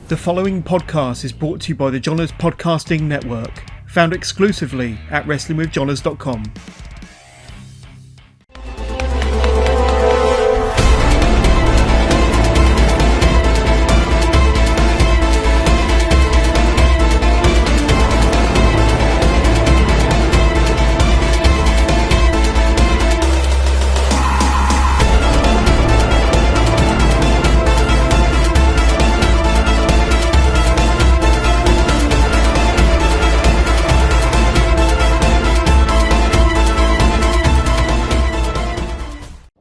The following podcast is brought to you by the Johners Podcasting Network, found exclusively at wrestlingwithjohners.com.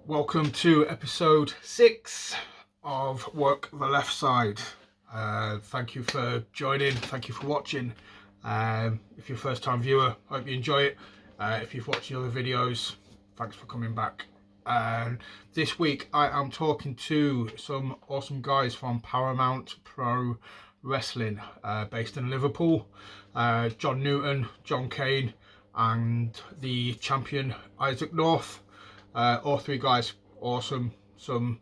Welcome to episode 6 of Work the Left Side. Thank you for joining, thank you for watching. If you're a first time viewer, hope you enjoy it. If you've watched the other videos, thanks for coming back. This week I am talking to some awesome guys from Paramount Pro Wrestling, based in Liverpool. John Newton, John Kane and the champion Isaac North. All three guys awesome, some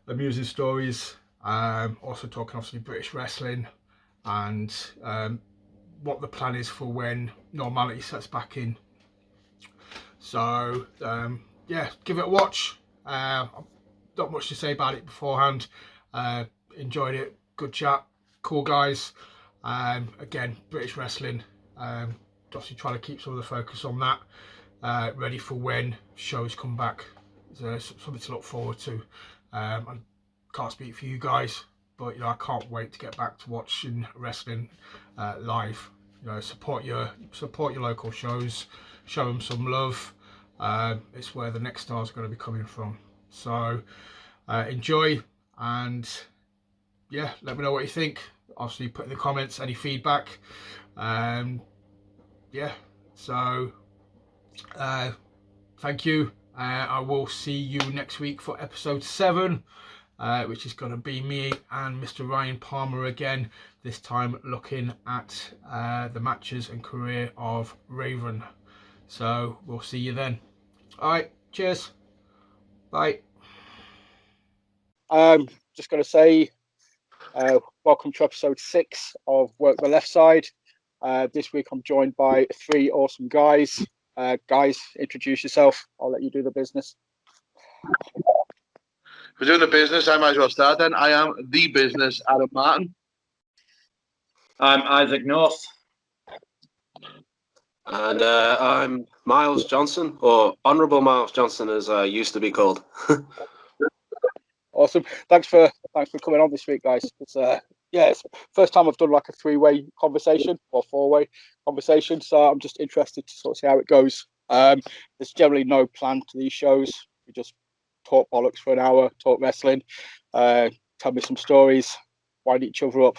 amusing stories, also talking obviously British wrestling and what the plan is for when normality sets back in. So yeah, give it a watch. Not much to say about it beforehand. Enjoyed it, good chat, cool guys. Again, British wrestling, obviously trying to keep some of the focus on that, ready for when shows come back. So something to look forward to. I can't speak for you guys, but I can't wait to get back to watching wrestling live. Support your local shows, show them some love. It's where the next stars are going to be coming from. So enjoy, and yeah, let me know what you think. Obviously put in the comments any feedback. Yeah, so thank you. I will see you next week for episode 7, which is going to be me and Mr. Ryan Palmer again, this time looking at the matches and career of Raven. So we'll see you then. Alright, cheers. Bye. Just going to say welcome to episode 6 of Work the Left Side. This week I'm joined by 3 awesome guys. Guys, introduce yourself. I'll let you do the business. If we're doing the business, I might as well start then. I am the business, Adam Martin. I'm Isaac North. And I'm Miles Johnson, or Honourable Miles Johnson as I used to be called. Awesome. Thanks for coming on this week, guys. It's it's the first time I've done like a 3-way conversation or 4-way conversation, so I'm just interested to sort of see how it goes. There's generally no plan to these shows. We just talk bollocks for an hour, talk wrestling, tell me some stories, wind each other up,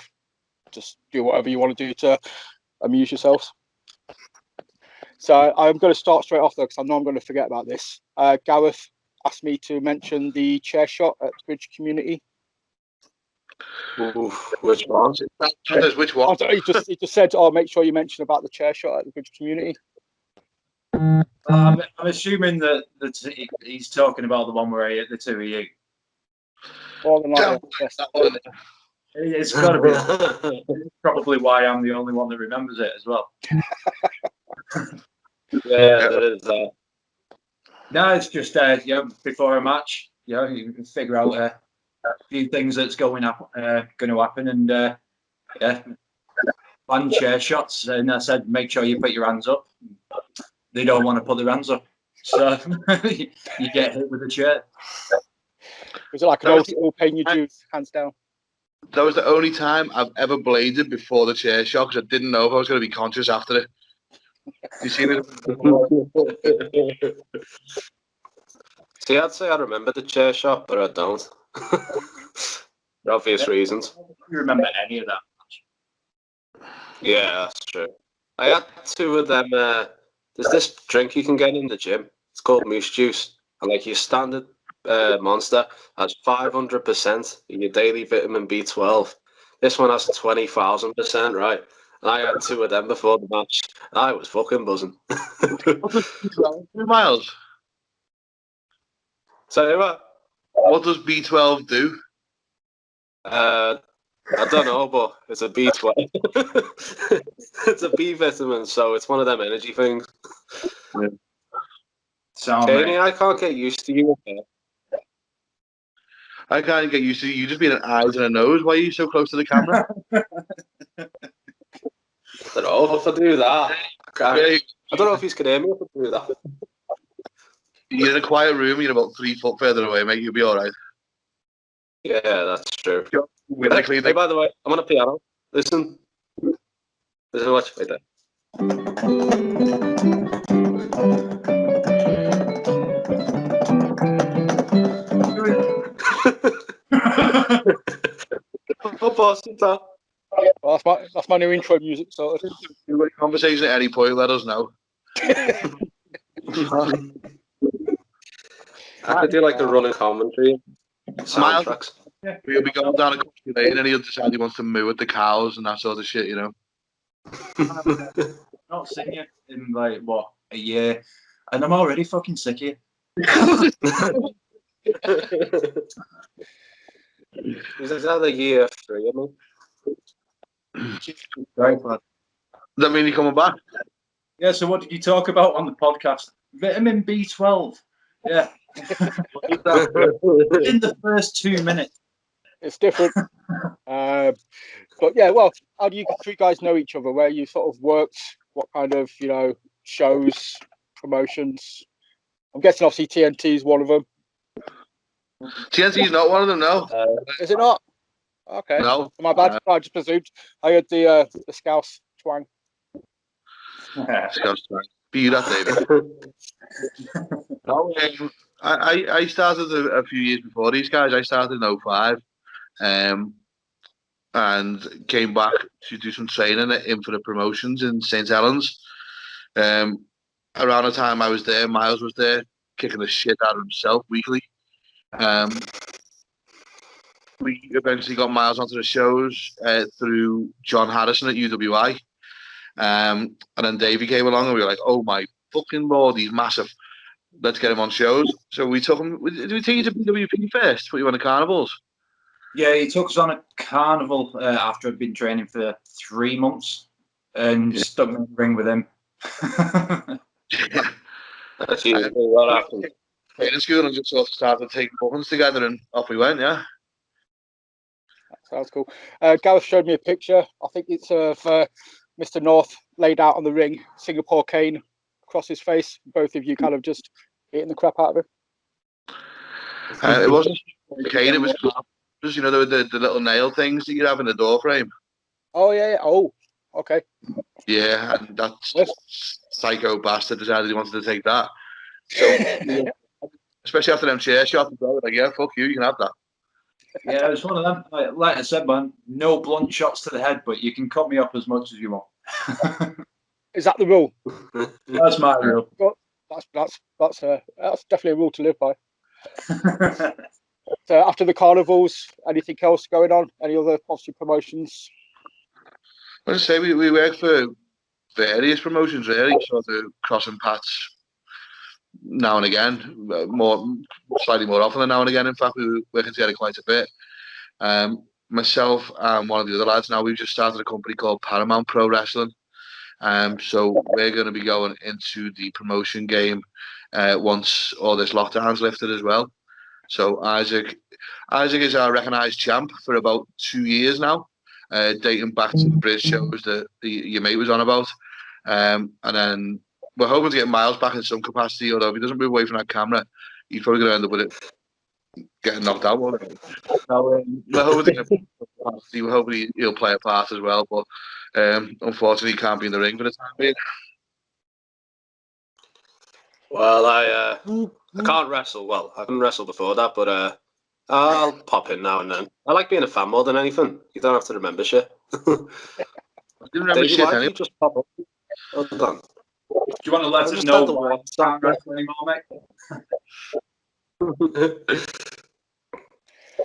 just do whatever you want to do to amuse yourselves. So I'm going to start straight off though, because I know I'm going to forget about this. Gareth asked me to mention the chair shot at Bridge Community. Oof, which one? Which one? He just said, make sure you mention about the chair shot at the Bridge Community. I'm assuming that he's talking about the one where he hit the 2 of you. More than likely, yes. It's got to be. It's probably why I'm the only one that remembers it as well. Yeah, that is that. No, it's just before a match, you can figure out a few things that's going to happen, and plan chair shots. And I said, make sure you put your hands up. They don't want to put their hands up, so you get hit with a chair. Was it like an all paying your dues, hands down? That was the only time I've ever bladed before the chair shot, because I didn't know if I was going to be conscious after it. You see me? See, I'd say I remember the chair shot, but I don't. For obvious reasons. I don't remember any of that match. Yeah, that's true. I had 2 of them. There's this drink you can get in the gym. It's called Moose Juice. And like your standard Monster has 500% in your daily vitamin B12. This one has 20,000%, right? And I had 2 of them before the match. I was fucking buzzing. 2 miles. So what? What does B12 do? I don't know, but it's a B12. It's a B vitamin, so it's one of them energy things. So, Kenny, I can't get used to you. I can't get used to you just being an eyes and a nose. Why are you so close to the camera? I don't know if I do that. I don't know if he's going to hear me if I do that. You're in a quiet room. You're about 3 foot further away, mate. You'll be all right. Yeah, that's true. Hey, Hey, by the way, I'm on a piano. Listen. Listen to what you play Oh, Boston, pal. Well, that's my new intro music sorted. Conversation at any point, let us know. I could do like a running commentary. Soundtracks. We'll be going down a country lane and he'll decide he wants to moo at the cows and that sort of shit, you know. not seen you in like what, a year, and I'm already fucking sick of you. Is that the year 3, I mean? Very bad. Does that mean you're coming back? Yeah, so what did you talk about on the podcast? Vitamin B12. Yeah. In the first 2 minutes. It's different. But yeah, well, how do you three guys know each other? Where you sort of worked? What kind of, shows, promotions? I'm guessing obviously TNT is one of them. TNT's not one of them, no. Is it not? Okay. No. My bad. I just presumed. I heard the Scouse twang. Be that, David. No, I started a few years before these guys. I started in 05, and came back to do some training at Infinite Promotions in St Helens. Around the time I was there, Miles was there, kicking the shit out of himself weekly. We eventually got Miles onto the shows through John Harrison at UWI. And then Davey came along and we were like, oh my fucking lord, he's massive. Let's get him on shows. So we took him. Did we take you to BWP first? Put you on the carnivals? Yeah, he took us on a carnival after I'd been training for 3 months and stuck me in the ring with him. That's usually what happened. In school and just sort of started taking bookings together and off we went, yeah. Sounds cool. Gareth showed me a picture. I think it's of Mr. North laid out on the ring, Singapore cane across his face. Both of you kind of just eating the crap out of him. It wasn't cane, it was just, the little nail things that you have in the door frame. Oh, yeah. Oh, okay. Yeah, and that psycho bastard decided he wanted to take that. So, especially after them chair shots, like, yeah, fuck you, you can have that. Yeah, it's one of them. Like I said, man, no blunt shots to the head, but you can cut me up as much as you want. Is that the rule? That's my rule. That's definitely a rule to live by. So after the carnivals, anything else going on? Any other obviously promotions? I was say we work for various promotions, really, sort of crossing paths now and again, slightly more often than now and again. In fact, we were working together quite a bit. Myself and one of the other lads now, we've just started a company called Paramount Pro Wrestling. So we're going to be going into the promotion game once all this lockdown's lifted as well. So Isaac is our recognised champ for about 2 years now, dating back to the British shows that your mate was on about. And then we're hoping to get Miles back in some capacity, although if he doesn't move away from that camera, he's probably going to end up with it getting knocked out. So, we're hoping to get him capacity. We're hoping he'll play a part as well, but unfortunately he can't be in the ring for the time being. Well, I can't wrestle. Well, I haven't wrestled before that, but I'll pop in now and then. I like being a fan more than anything. You don't have to remember shit. I didn't remember Davey, shit why don't anyway. you just pop up? Hold on. Do you want to let us know why you can't wrestle anymore, mate?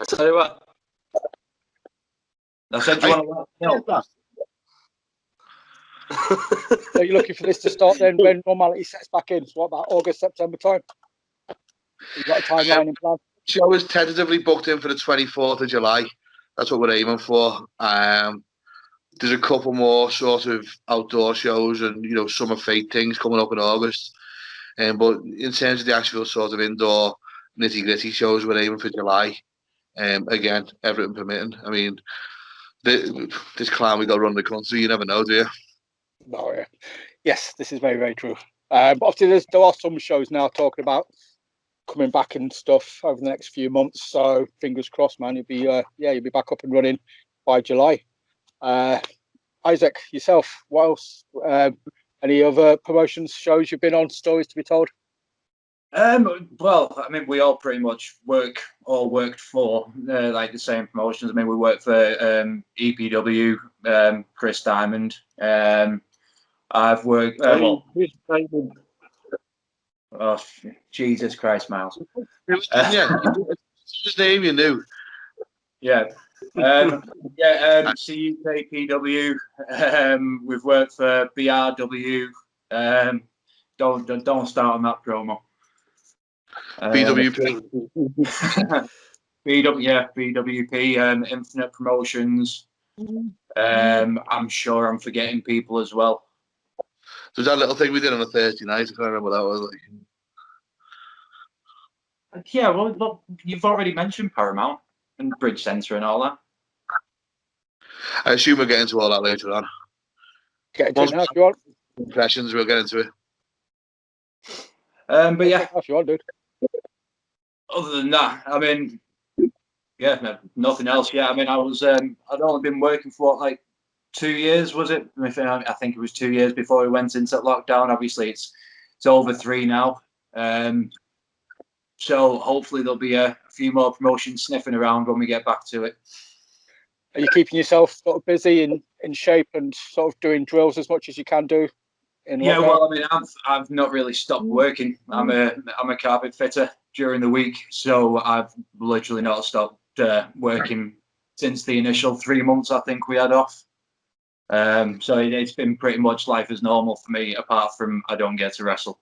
I tell you what. I said, do you want to let us know? So you're looking for this to start then when normality sets back in? So what, about August, September time? You've got a timeline in plan? Show is tentatively booked in for the 24th of July. That's what we're aiming for. There's a couple more sort of outdoor shows and, you know, summer fate things coming up in August. But in terms of the actual sort of indoor nitty-gritty shows, we're aiming for July. Again, everything permitting. I mean, this clown we got run the country, you never know, do you? No, yeah. Yes, this is very, very true. But obviously, there are some shows now talking about coming back and stuff over the next few months. So fingers crossed, man. You'll be back up and running by July. Isaac, yourself, what else? Any other promotions, shows you've been on, stories to be told? Well, I mean, we all pretty much worked for like the same promotions. I mean, we worked for EPW, Chris Diamond. I've worked. Who's Diamond? Oh, Jesus Christ, Miles. Yeah, his name you knew. Yeah. CUKPW. We've worked for BRW. Don't start on that promo. BWP. BWP, Infinite Promotions. I'm sure I'm forgetting people as well. There's that little thing we did on a Thursday night. I can't remember what that was like. Yeah, well, look, you've already mentioned Paramount and Bridge Centre and all that. I assume we'll get into all that later on. Get into it now if you want. Impressions, we'll get into it. But yeah, If you want, dude. other than that, I mean, yeah, no, nothing else. Yeah, I mean, I'd only been working for what, like 2 years, was it? I think it was 2 years before we went into lockdown. Obviously, it's over 3 now. So hopefully there'll be a few more promotions sniffing around when we get back to it. Are you keeping yourself sort of busy and in shape and sort of doing drills as much as you can do? Yeah, well, I mean, I've not really stopped working. I'm a carpet fitter during the week, so I've literally not stopped working since the initial 3 months I think we had off. So it's been pretty much life as normal for me, apart from I don't get to wrestle.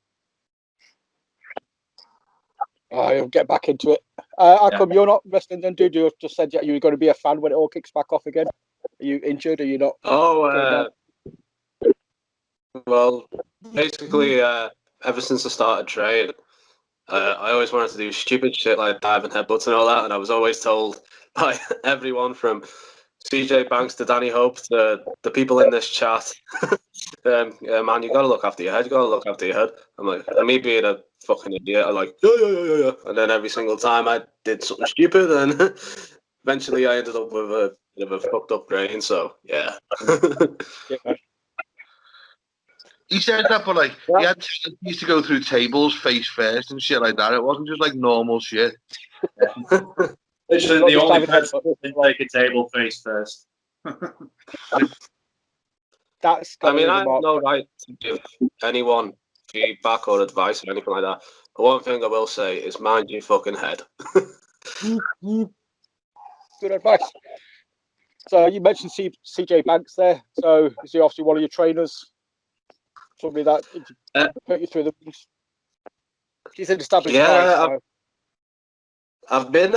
I'll get back into it. How come you're not wrestling then, dude? You just said you were going to be a fan when it all kicks back off again. Are you injured? Are you not? Well, basically, ever since I started training, I always wanted to do stupid shit like diving headbutts and all that, and I was always told by everyone from CJ Banks to Danny Hope to the people in this chat, man, you gotta look after your head. You gotta look after your head. I'm like, and me being a fucking idiot, I'm like, yeah. And then every single time I did something stupid, and eventually I ended up with a bit of a fucked up brain. So yeah. Yeah. He said that, but like he used to go through tables face first and shit like that. It wasn't just like normal shit. Literally, the only person who can take a table face first. That's. I mean, I have no right to give anyone feedback or advice or anything like that. But one thing I will say is mind your fucking head. Good advice. So you mentioned CJ Banks there. So is he obviously one of your trainers? Somebody that put you through the rings? He's an established guy. So. I've been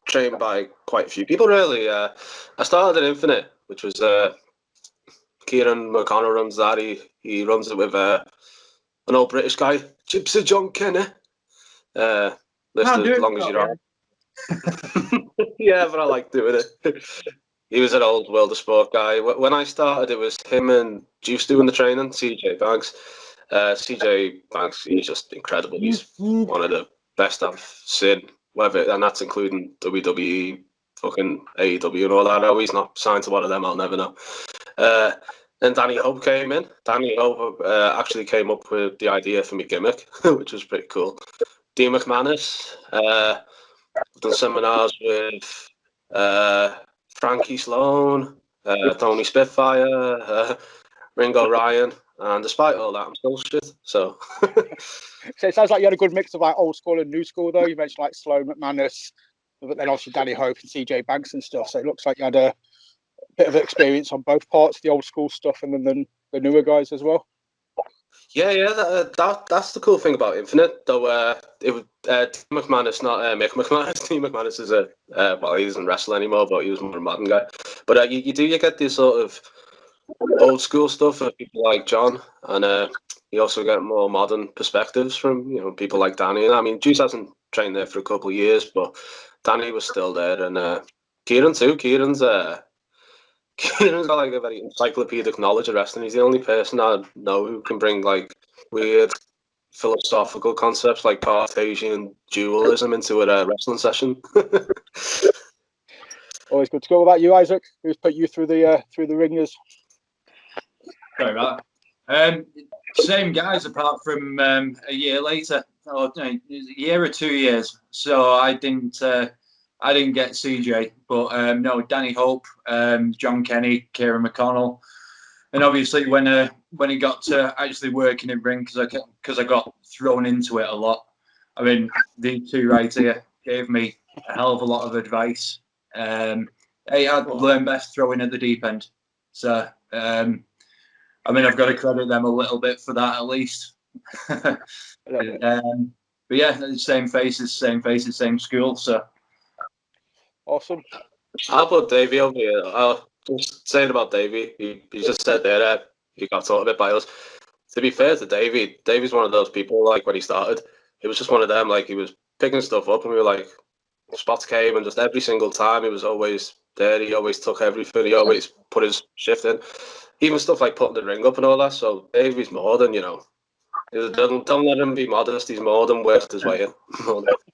trained by quite a few people, really. I started at Infinite, which was Kieran McConnell runs that. He runs it with an old British guy, Gypsy John Kenny. Listed as long as you're on. Yeah, but I like doing it. He was an old World of Sport guy. When I started, it was him and Juice doing the training, CJ Banks. CJ Banks, he's just incredible. He's one of the best I've seen, and that's including WWE, fucking AEW and all that. I know he's not signed to one of them, I'll never know. Then Danny Hope came in. Danny Hope actually came up with the idea for my gimmick, which was pretty cool. Dean McManus, done seminars with Frankie Sloan, Tony Spitfire, Ringo Ryan, and despite all that, I'm still shit. So it sounds like you had a good mix of like old school and new school, though. You mentioned like Sloan, McManus, but then obviously Danny Hope and CJ Banks and stuff. So it looks like you had a bit of experience on both parts, the old school stuff and then the newer guys as well. Yeah, that's the cool thing about Infinite. Though it was Dean McManus, not Mick McManus. Dean McManus is well, he doesn't wrestle anymore, but he was more a modern guy. But you get this sort of old school stuff for people like John, and you also get more modern perspectives from people like Danny. And I mean, Juice hasn't trained there for a couple of years, but Danny was still there, and Kieran too. Kieran's got like a very encyclopedic knowledge of wrestling. He's the only person I know who can bring like weird philosophical concepts like Cartesian dualism into a wrestling session. Always good to go. What about you, Isaac? Who's put you through the ringers? Sorry about that. Same guys, apart from a year later, or no, a year or 2 years. So I didn't get CJ, but no, Danny Hope, John Kenny, Kieran McConnell, and obviously when he got to actually working in ring, because I got thrown into it a lot. I mean, these two right here gave me a hell of a lot of advice. Hey, I'd learn best throwing at the deep end. So, I mean, I've got to credit them a little bit for that, at least. But yeah, same faces, same school. So Awesome. I'll put Davey over here. I'll just saying about Davey. He just said there he got taught a bit by us. To be fair to Davey, Davey's one of those people, like when he started, it was just one of them, like he was picking stuff up and we were like, spots came and just every single time he was always there. He always took everything. He always put his shift in. Even stuff like putting the ring up and all that. So Davey's more than, don't let him be modest. He's more than worth his way in.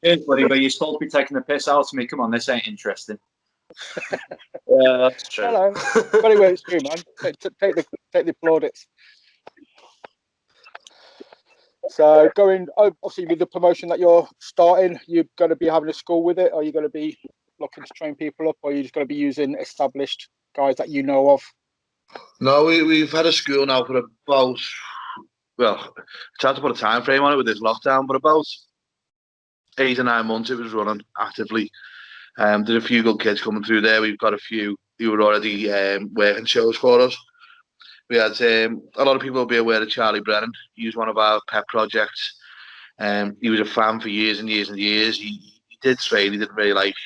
Cheers, buddy, but you're supposed to be taking the piss out of me. Come on, this ain't interesting. Yeah, that's true. Hello. But anyway, it's true, man. Take the plaudits. So going, obviously with the promotion that you're starting, you're going to be having a school with it, or you're going to be looking to train people up, or you're just going to be using established guys that you know of? No, we've had a school now for about, well, it's hard to put a time frame on it with this lockdown, but about 8 or 9 months it was running actively. There's a few good kids coming through there. We've got a few who were already working shows for us. We had a lot of people will be aware of Charlie Brennan. He was one of our pet projects. He was a fan for years and years and years. He did train. He didn't really like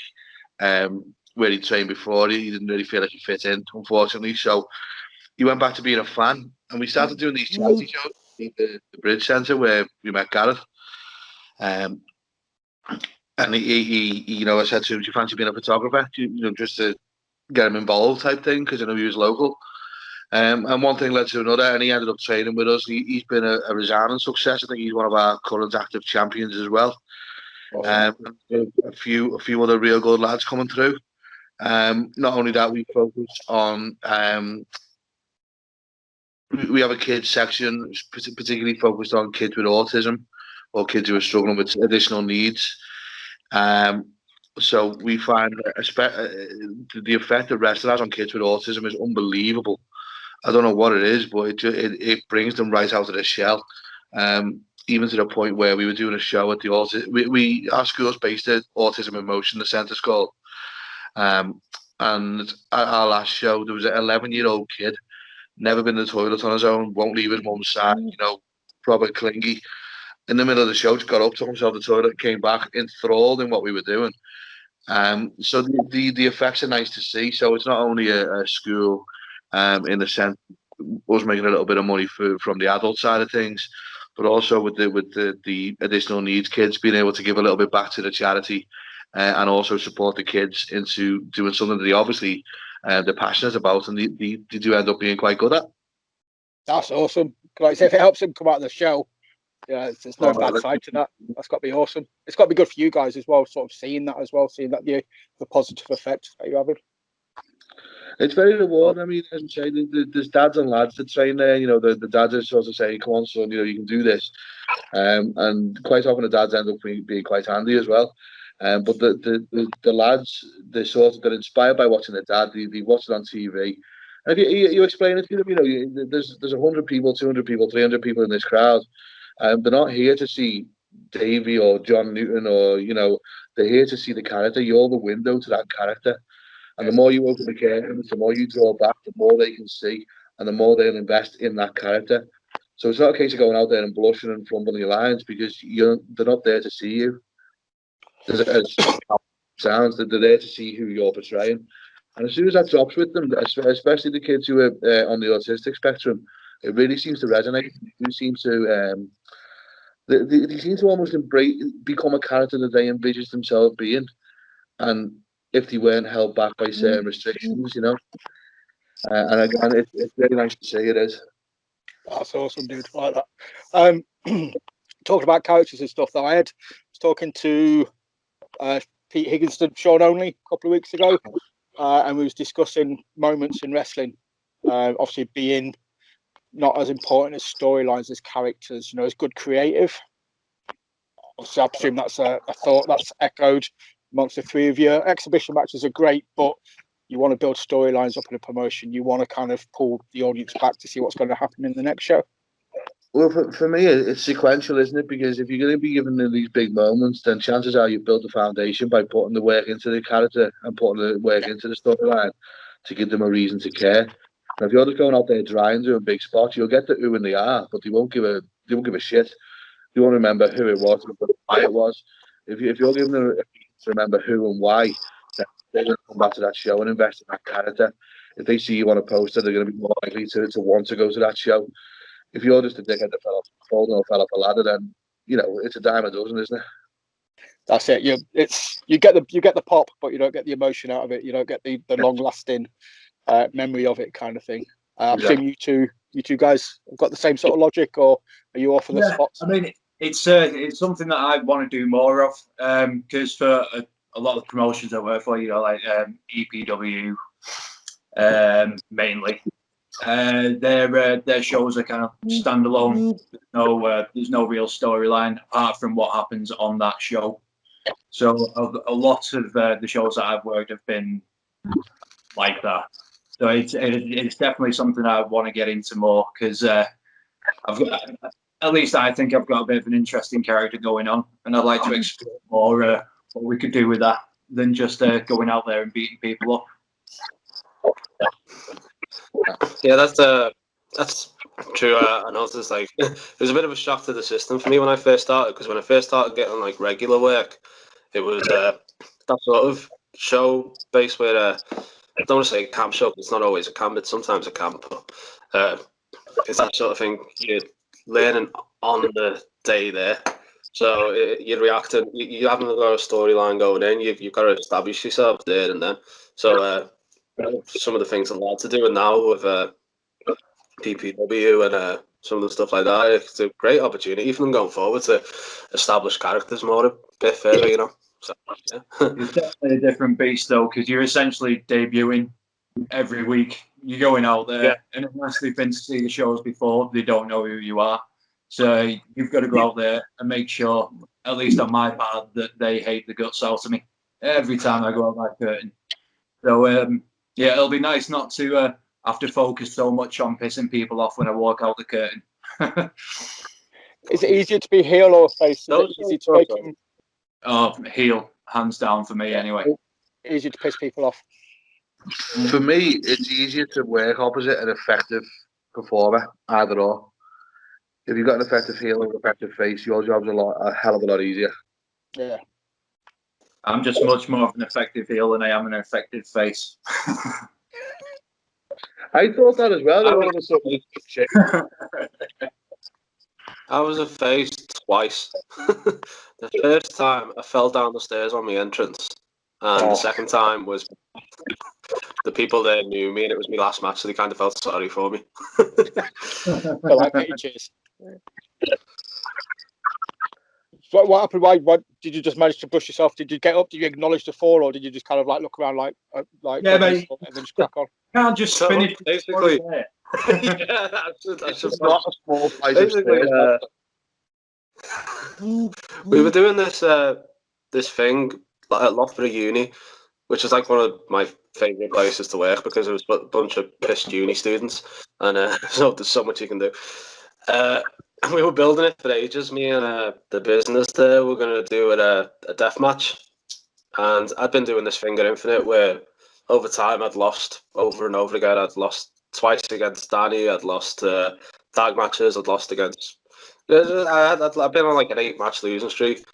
where he trained before. He didn't really feel like he fit in, unfortunately. So he went back to being a fan. And we started doing these charity shows at the Bridge Centre where we met Gareth. And he I said to him, do you fancy being a photographer? Just to get him involved type thing, because I know he was local. And one thing led to another, and he ended up training with us. He's been a resounding success. I think he's one of our current active champions as well. A few other real good lads coming through. Not only that, we focus on we have a kids section particularly focused on kids with autism or kids who are struggling with additional needs. So we find the effect that wrestling has on kids with autism is unbelievable. I don't know what it is, but it brings them right out of their shell. Even to the point where we were doing a show at the our school's based at Autism in Motion, the centre school. And at our last show, there was an 11-year-old kid, never been to the toilet on his own, won't leave his mum's side, proper clingy. In the middle of the show, just got up, took himself to the toilet, came back, enthralled in what we were doing. So the effects are nice to see. So it's not only a school, in the sense us making a little bit of money from the adult side of things, but also with the additional needs kids being able to give a little bit back to the charity, and also support the kids into doing something that they obviously they're passionate about, and they do end up being quite good at. That's awesome. Like I say, if it helps them come out of the show, yeah, there's no bad side to that. That's got to be awesome. It's got to be good for you guys as well, sort of seeing that the positive effect that you're having. It's very rewarding. I mean, as I say, there's dads and lads that train there. The dads are sort of saying, "Come on, son, you can do this," and quite often the dads end up being quite handy as well. But the lads, they're inspired by watching their dad. They watch it on TV, and if you explain it to them, there's 100 people, 200 people, 300 people in this crowd. They're not here to see Davey or John Newton or they're here to see the character. You're the window to that character. And the more you open the curtains, the more you draw back, the more they can see, and the more they'll invest in that character. So it's not a case of going out there and blushing and fumbling your lines because they're not there to see you. As sounds that they're there to see who you're portraying. And as soon as that drops with them, especially the kids who are on the autistic spectrum, it really seems to resonate. They seem to they seem to almost become a character that they envisage themselves being, and if they weren't held back by certain restrictions, and again, it's really nice to see. It is. That's awesome, dude. I like that. Talking about characters and stuff, though, I was talking to Pete Higginson, Sean Only, a couple of weeks ago, and we was discussing moments in wrestling, obviously being not as important as storylines as characters, as good creative. Obviously, I presume that's a thought that's echoed amongst the three of you. Exhibition matches are great, but you want to build storylines up in a promotion. You want to kind of pull the audience back to see what's going to happen in the next show. Well, for me, it's sequential, isn't it? Because if you're going to be given these big moments, then chances are you build the foundation by putting the work into the character and putting the work into the storyline to give them a reason to care. Now, if you're just going out there dry and doing big spots, you'll get the who and the are, but they won't give a shit. They won't remember who it was, but why it was. If you're giving them a reason to remember who and why, then they're going to come back to that show and invest in that character. If they see you on a poster, they're going to be more likely to want to go to that show. If you're just a dickhead that fell off the pole or fell off a ladder, then it's a dime a dozen, isn't it? That's it. You get the pop, but you don't get the emotion out of it. You don't get the long lasting memory of it, kind of thing. I'm assuming you two guys have got the same sort of logic, or are you off for the spots? I mean, it's something that I want to do more of, because for a lot of the promotions I work for, like EPW, mainly. Their shows are kind of standalone. There's no real storyline apart from what happens on that show. So a lot of the shows that I've worked have been like that. So it's definitely something I want to get into more because I've got, at least I think I've got a bit of an interesting character going on, and I'd like to explore more what we could do with that than just going out there and beating people up. Yeah, that's true. I noticed it was a bit of a shock to the system for me when I first started, because when I first started getting regular work, it was that sort of show base where I don't want to say a camp show, 'cause it's not always a camp, it's sometimes a camp, but it's that sort of thing you're learning on the day there. So you're reacting, you haven't got a storyline going in, you've got to establish yourself there and then. So some of the things I'm allowed to do now with PPW and some of the stuff like that, it's a great opportunity for them going forward to establish characters more a bit further, So, yeah. It's definitely a different beast though, because you're essentially debuting every week. You're going out there, and unless they've been to see the shows before, they don't know who you are. So you've got to go out there and make sure, at least on my part, that they hate the guts out of me every time I go out that curtain. So it'll be nice not to have to focus so much on pissing people off when I walk out the curtain. Is it easier to be heel or face? Is it easy to make them... Oh, heel, hands down for me anyway. Easier to piss people off. For me, it's easier to work opposite an effective performer, either or. If you've got an effective heel or an effective face, your job's a hell of a lot easier. Yeah. I'm just much more of an effective heel than I am an effective face. I thought that as well. I was a face twice. The first time I fell down the stairs on my entrance, and the second time was the people there knew me, and it was my last match, so they kind of felt sorry for me. Cheers. So what happened? Why did you just manage to brush yourself? Did you get up? Did you acknowledge the fall, or did you just kind of look around yeah, mate, and then just crack on? Can't just finish basically. Yeah, that's not a small place of stairs. We were doing this thing at Loughborough Uni, which is one of my favourite places to work because it was a bunch of pissed uni students, and so there's so much you can do. We were building it for ages. Me and the business there were going to do a death match, and I'd been doing this thing at Infinite where over time I'd lost over and over again. I'd lost twice against Danny. I'd lost the tag matches. I'd lost against. I've been on like an 8-match losing streak.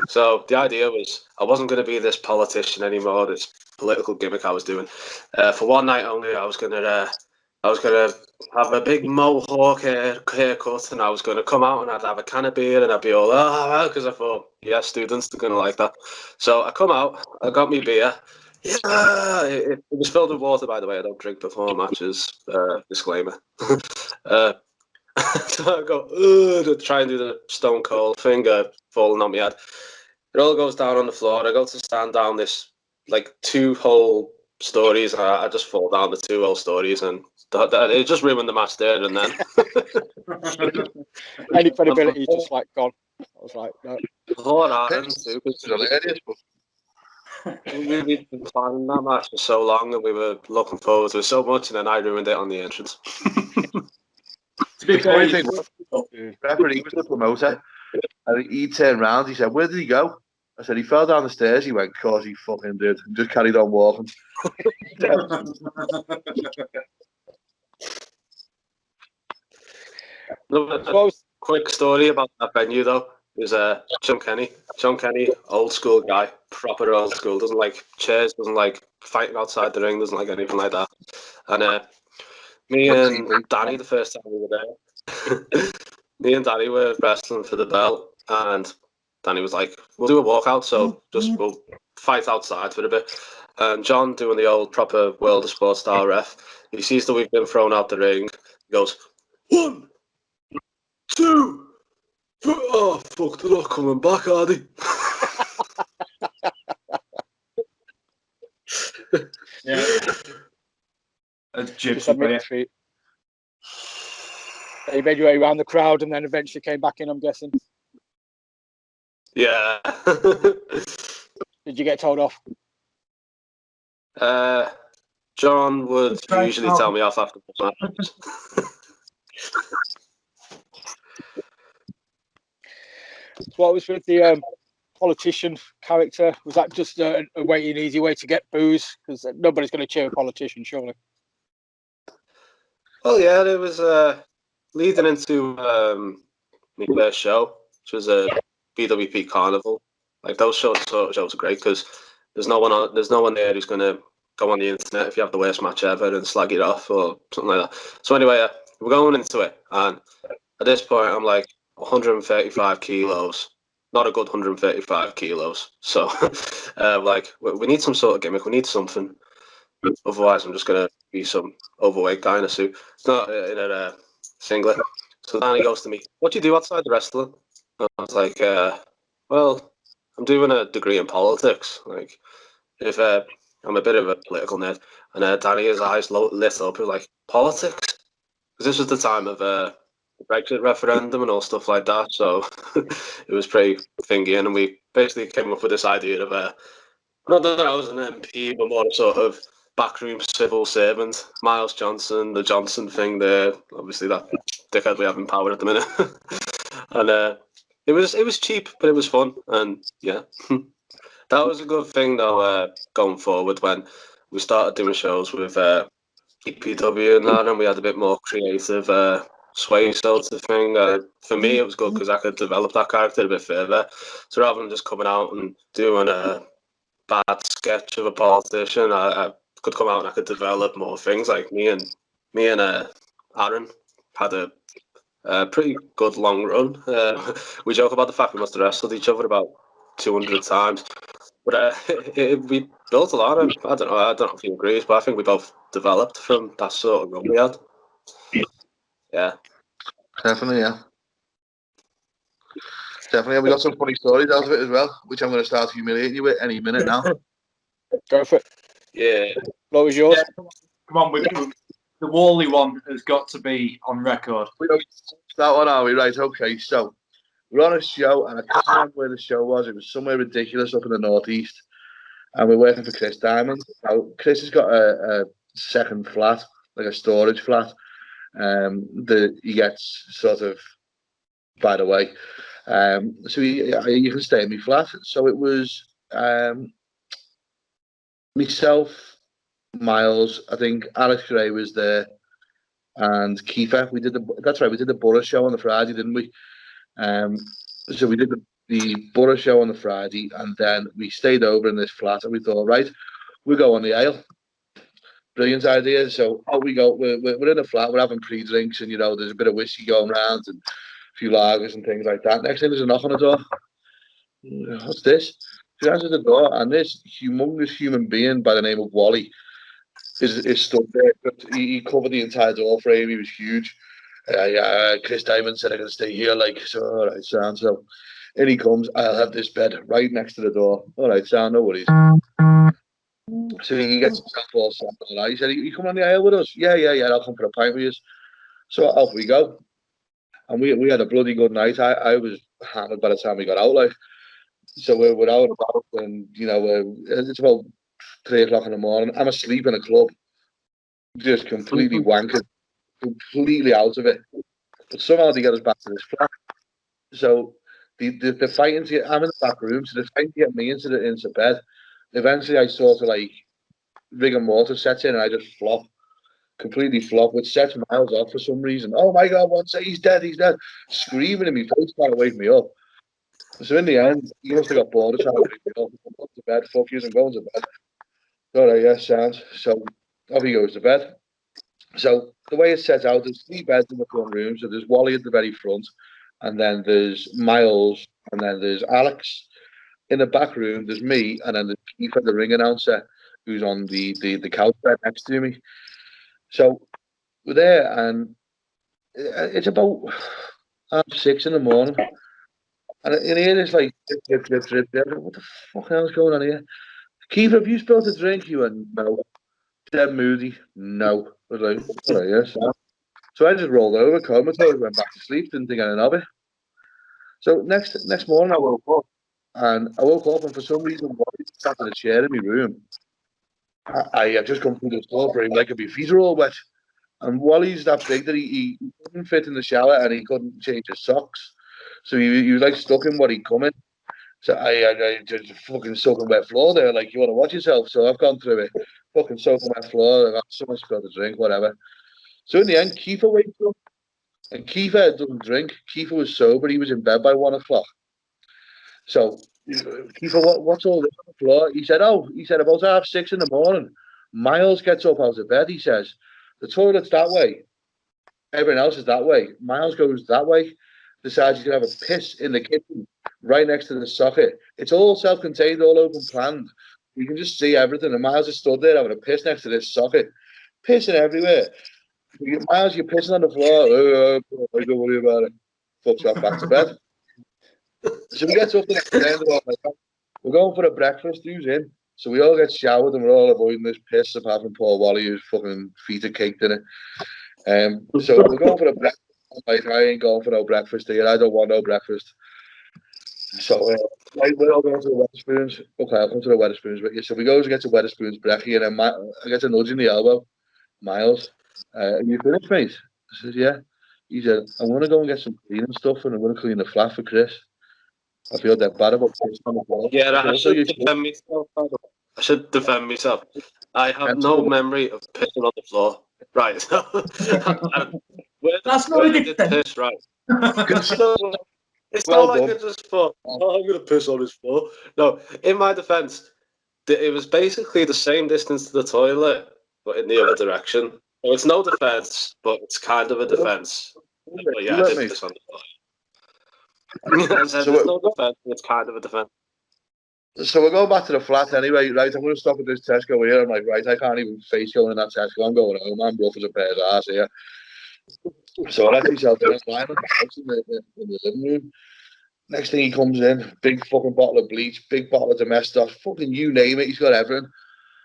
So the idea was I wasn't going to be this politician anymore, this political gimmick I was doing. For one night only, I was gonna have a big mohawk haircut, and I was gonna come out and I'd have a can of beer and I'd be all because I thought, yeah, students are gonna like that. So I come out, I got me beer. Yeah, it was filled with water, by the way. I don't drink before matches. Disclaimer. So I go to try and do the Stone Cold finger falling on my head. It all goes down on the floor. I go to stand down this like 2 whole stories. And I just fall down the 2 whole stories, and it just ruined the match there and then. Any credibility is just like gone. I was like, no. Poor Aaron too, It's hilarious, but we've been planning that match for so long, and we were looking forward to it so much, and then I ruined it on the entrance. To be fair, referee was the promoter, and he turned round. He said, "Where did he go?" I said, "He fell down the stairs." He went, "Of course he fucking did." And just carried on walking. Quick story about that venue though is Sean Kenny. Sean Kenny, old school guy, proper old school. Doesn't like chairs, doesn't like fighting outside the ring, doesn't like anything like that. And me and Danny, the first time we were there, me and Danny were wrestling for the belt, and Danny was like, "We'll do a walkout, so we'll fight outside for a bit." And John, doing the old proper World of Sport style ref, he sees that we've been thrown out the ring. He goes, 1, 2, oh fuck, they're not coming back, are they? Yeah. That's Just gypsy admit for you. defeat. He made your way around the crowd and then eventually came back in, I'm guessing. Yeah. Did you get told off? John would usually tell me off after the match. So what was with the politician character? Was that just an easy way to get booze? Because nobody's going to cheer a politician, surely. Well, yeah, it was leading into my first show, which was a BWP Carnival. Like those shows are great because there's no one there who's going to go on the internet if you have the worst match ever and slag it off or something like that. So anyway, we're going into it, and at this point, I'm like 135 kilos. Not a good 135 kilos. So, like, we need some sort of gimmick. We need something. Otherwise, I'm just gonna be some overweight guy in a suit. It's not in a singlet. So Danny goes to me, "What do you do outside the wrestling?" And I was like, "Well, I'm doing a degree in politics. Like, if I'm a bit of a political nerd." And Danny, his eyes lit up. He was like, "Politics?" Because this was the time of the Brexit referendum and all stuff like that. So it was pretty thingy, and we basically came up with this idea of not that I was an MP, but more a sort of backroom civil servant. Miles Johnson, the Johnson thing there. Obviously, that dickhead we have in power at the minute. And it was cheap, but it was fun, and yeah, that was a good thing though. Going forward, when we started doing shows with EPW and that, and we had a bit more creative sway sort of thing. For me, it was good because I could develop that character a bit further. So rather than just coming out and doing a bad sketch of a politician, I could come out and I could develop more things. Like me and Aaron had a pretty good long run. We joke about the fact we must have wrestled each other about 200 times, but we built a lot of. I don't know if he agrees, but I think we both developed from that sort of run we had. Yeah, definitely, yeah. Definitely, and we got some funny stories out of it as well, which I'm going to start humiliating you with any minute now. Go for it. yeah. What was yours? Yeah, come on, the Wally one has got to be on record. We don't that one, are we? Right, okay. So we're on a show, and I can't remember where the show was. It was somewhere ridiculous up in the northeast, and we're working for Chris Diamond. Now, Chris has got a second flat, like a storage flat, that he gets sort of by the way. So you can stay in my flat. So it was myself, Miles, I think Alex Gray was there, and Kiefer. That's right, we did the Borough show on the Friday, didn't we? So we did the Borough show on the Friday, and then we stayed over in this flat, and we thought, right, we'll go on the ale. Brilliant idea. So out we go. We're in a flat. We're having pre-drinks, and there's a bit of whiskey going around and a few lagers and things like that. Next thing, there's a knock on the door. What's this? She answers the door, and this humongous human being by the name of Wally is stood there. He covered the entire door frame. He was huge. Chris Diamond said I can stay here. So, all right, Sam. So in he comes. I'll have this bed right next to the door. All right, Sam. No worries. So he gets himself all set. He said, "You come on the aisle with us?" Yeah. I'll come for a pint with you. So off we go, and we had a bloody good night. I was hammered by the time we got out. So we're out and about, and it's about 3 o'clock in the morning. I'm asleep in a club, just completely wankered, completely out of it. But somehow they get us back to this flat. So the fighting to get, I'm in the back room, so the fighting to get me into bed. Eventually, I sort of rigor mortis sets in, and I just completely flop, which sets Miles off for some reason. Oh my God, he's dead, screaming in my face, trying to wake me up. So in the end, he must have got bored of trying to wake me up. I'm going to bed, fuck you, I'm going to bed. All right, yes, sounds. So off he goes to bed. So the way it's set out, there's 3 beds in the front room. So there's Wally at the very front, and then there's Miles, and then there's Alex. In the back room, there's me, and then there's Keith, the ring announcer, who's on the couch bed next to me. So we're there, and it's about 6:30 in the morning, and in here it's like drip. What the fuck else going on here? Keith, have you spilled a drink? You went, no. Dead moody, no. I was like, all right, yes. So I just rolled over, comatose, went back to sleep, didn't think anything of it. So next morning I woke up, and for some reason, Wally sat in a chair in my room. I had just come through the door for him, like my feet are all wet. And Wally's that big that he couldn't fit in the shower, and he couldn't change his socks. So he was stuck in what he'd come in. So I just fucking soaking wet floor there, you want to watch yourself. So I've gone through it, fucking soaking wet floor. I got someone spilled a drink, whatever. So in the end, Kiefer wakes up, and Kiefer doesn't drink. Kiefer was sober. He was in bed by 1 o'clock. So Kiefer, what's all this on the floor? He said, about 6:30 in the morning. Miles gets up out of bed. He says, the toilet's that way. Everyone else is that way. Miles goes that way. Decides he's going to have a piss in the kitchen right next to the socket. It's all self-contained, all open planned. You can just see everything. And Miles is stood there having a piss next to this socket. Pissing everywhere. Miles, you're pissing on the floor. Don't worry about it. Fucks off back to bed. So we get up the next day and we're going for a breakfast. Who's in? So we all get showered and we're all avoiding this piss apart from poor Wally, whose fucking feet are caked in it. So we're going for a breakfast. I ain't going for no breakfast here. I don't want no breakfast. So we're all going to the Wetherspoons. Okay, I'll come to the Wetherspoons with you. So we go to get to Wetherspoons brekkie, and then I get a nudge in the elbow. Miles, are you finished, mate? I says, yeah. He said, I want to go and get some cleaning stuff, and I want to clean the flat for Chris. I feel that bad about pissing on the floor. Yeah, I should defend myself. I have no memory of pissing on the floor. Right. That's not a good thing. Piss, right. It's not like I just thought, I'm going to piss on his floor. No, in my defence, it was basically the same distance to the toilet, but in the other direction. So it's no defence, but it's kind of a defence. But yeah, I did piss on the floor. I said, there's no defence, it's kind of a defence. So we're going back to the flat anyway, right? I'm going to stop at this Tesco here. I'm like, right, I can't even face going in that Tesco. I'm going home. I'm rough as a pair of ass here. So I let myself in the living room. Next thing he comes in, big fucking bottle of bleach, big bottle of Domestos, fucking you name it, he's got everything.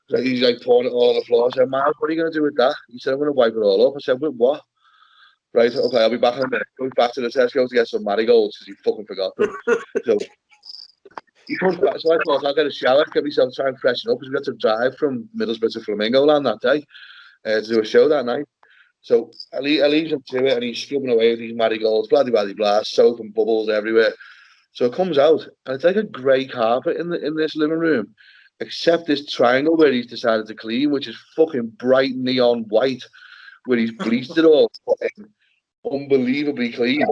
So he's pouring it all on the floor. I said, Miles, what are you going to do with that? He said, I'm going to wipe it all up. I said, with what? Right, okay, I'll be back in a minute. Goes back to the Tesco to get some marigolds because he fucking forgot them. So he comes back, so I thought I'll get a shower, get myself try and freshen up because we got to drive from Middlesbrough to Flamingo Land that day to do a show that night. So I leave him to it and he's scrubbing away with these marigolds, blah, soap and bubbles everywhere. So it comes out and it's like a grey carpet in this living room, except this triangle where he's decided to clean, which is fucking bright neon white where he's bleached it all fucking unbelievably clean.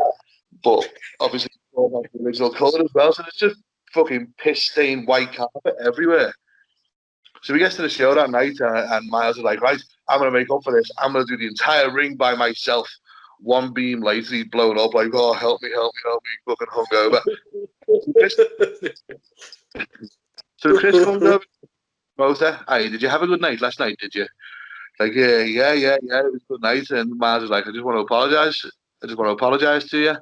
But obviously, the original colour as well, so it's just fucking piss-stained white carpet everywhere. So we get to the show that night, and Miles is like, right, I'm going to make up for this. I'm going to do the entire ring by myself. One beam later, he's blown up, like, oh, help me, fucking hungover. So Chris comes over, Motor, hey, did you have a good night last night, did you? Like, yeah, it was a good night. And Miles is like, I just want to apologise. I just want to apologise to you.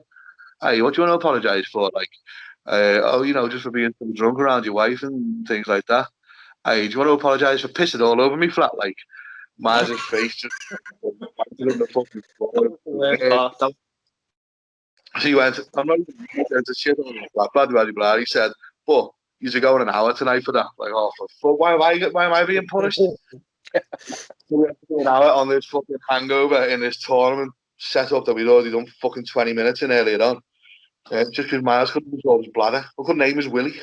Hey, what do you want to apologise for? Like, just for being so drunk around your wife and things like that. Hey, do you want to apologise for pissing all over me flat? Like, Miles' face just on the fucking floor. So he went, I'm not even going to shit on him, blah, blah, blah, blah. He said, but you're going an hour tonight for that. Like, oh, for fuck, why am I being punished? We have to do an hour on this fucking hangover in this tournament setup that we'd already done fucking 20 minutes in earlier on. Just because Miles couldn't control his bladder. I couldn't name his Willie.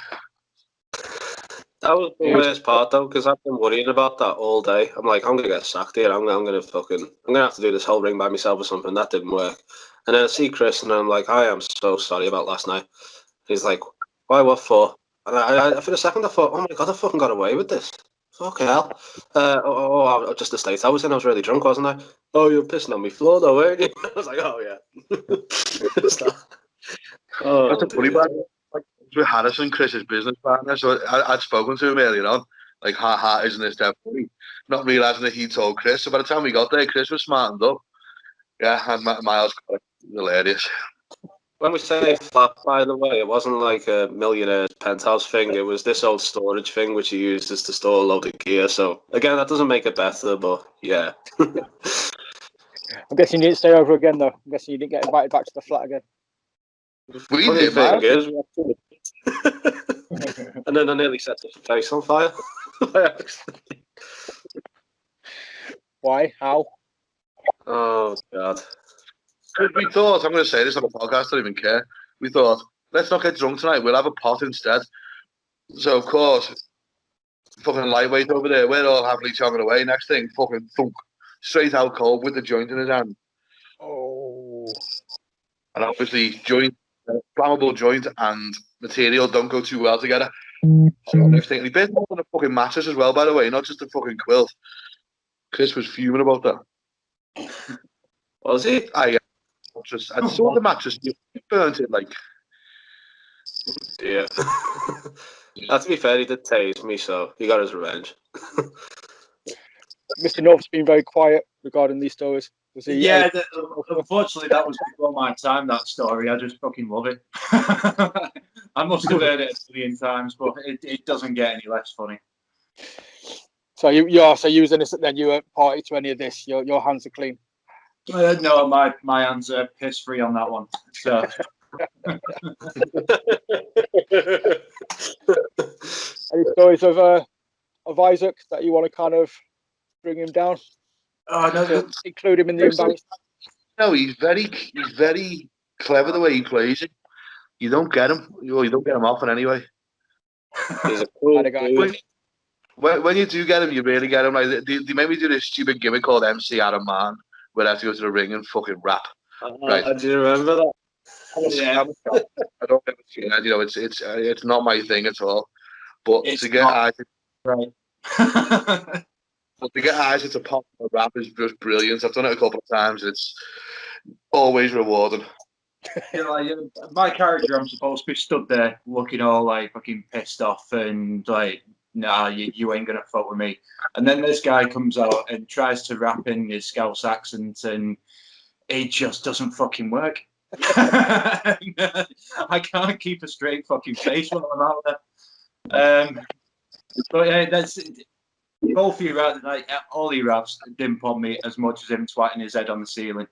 That was the worst part though, because I've been worrying about that all day. I'm like, I'm gonna get sacked here. I'm gonna have to do this whole ring by myself or something. That didn't work. And then I see Chris, and I'm like, I am so sorry about last night. He's like, why? What for? And I for a second, I thought, oh my god, I fucking got away with this. Fucking hell. Just the state I was in. I was really drunk, wasn't I? Oh, you're pissing on me floor though, weren't you? I was like, oh yeah. That's a funny bad. With Harrison, Chris's business partner, so I'd spoken to him earlier on, like, isn't this that funny? Not realising that he told Chris. So by the time we got there, Chris was smartened up. Yeah, and Miles got it. Hilarious. When we say flat, by the way, it wasn't like a millionaire's penthouse thing. It was this old storage thing which he used to store a load of gear. So again, that doesn't make it better, but yeah. I'm guessing you didn't stay over again, though. I'm guessing you didn't get invited back to the flat again. We Funny did, thing man. is, and then I nearly set the face on fire. Why? How? Oh god. We thought, I'm going to say this on the podcast, I don't even care. We thought, let's not get drunk tonight, we'll have a pot instead. So, of course, fucking lightweight over there, we're all happily chogging away. Next thing, fucking thunk, straight out cold with the joint in his hand. Oh. And obviously, flammable joint and material don't go too well together. So next thing, he bit more on the fucking mattress as well, by the way, not just the fucking quilt. Chris was fuming about that. Was he? I saw the mattress, you burnt it like. Yeah. To be fair, he did tase me, so he got his revenge. Mr. North's been very quiet regarding these stories. Yeah, unfortunately, that was before my time, that story. I just fucking love it. I must have heard it a million times, but it doesn't get any less funny. So you was innocent then? You weren't party to any of this? Your hands are clean? No, my hands are piss-free on that one. So. Any stories of Isaac that you want to kind of bring him down? Oh, no, include him in the embarrassment. No, he's very clever the way he plays it. You don't get him. You don't get him often anyway. He's a cool dude. When you do get him, you really get him. Like they made me do this stupid gimmick called MC Adam Man, where I have to go to the ring and fucking rap. Right? Do you remember that? Yeah. I don't ever see that. You know, it's not my thing at all. But to get Isaac, right. But to get Isaac to pop a rap is just brilliant. I've done it a couple of times. It's always rewarding. My character, I'm supposed to be stood there looking all like fucking pissed off and like, nah, you ain't gonna fuck with me. And then this guy comes out and tries to rap in his Scouse accent, and it just doesn't fucking work. I can't keep a straight fucking face when I'm out there. But yeah, that's both of you raps, like all your raps didn't pop me as much as him twatting his head on the ceiling.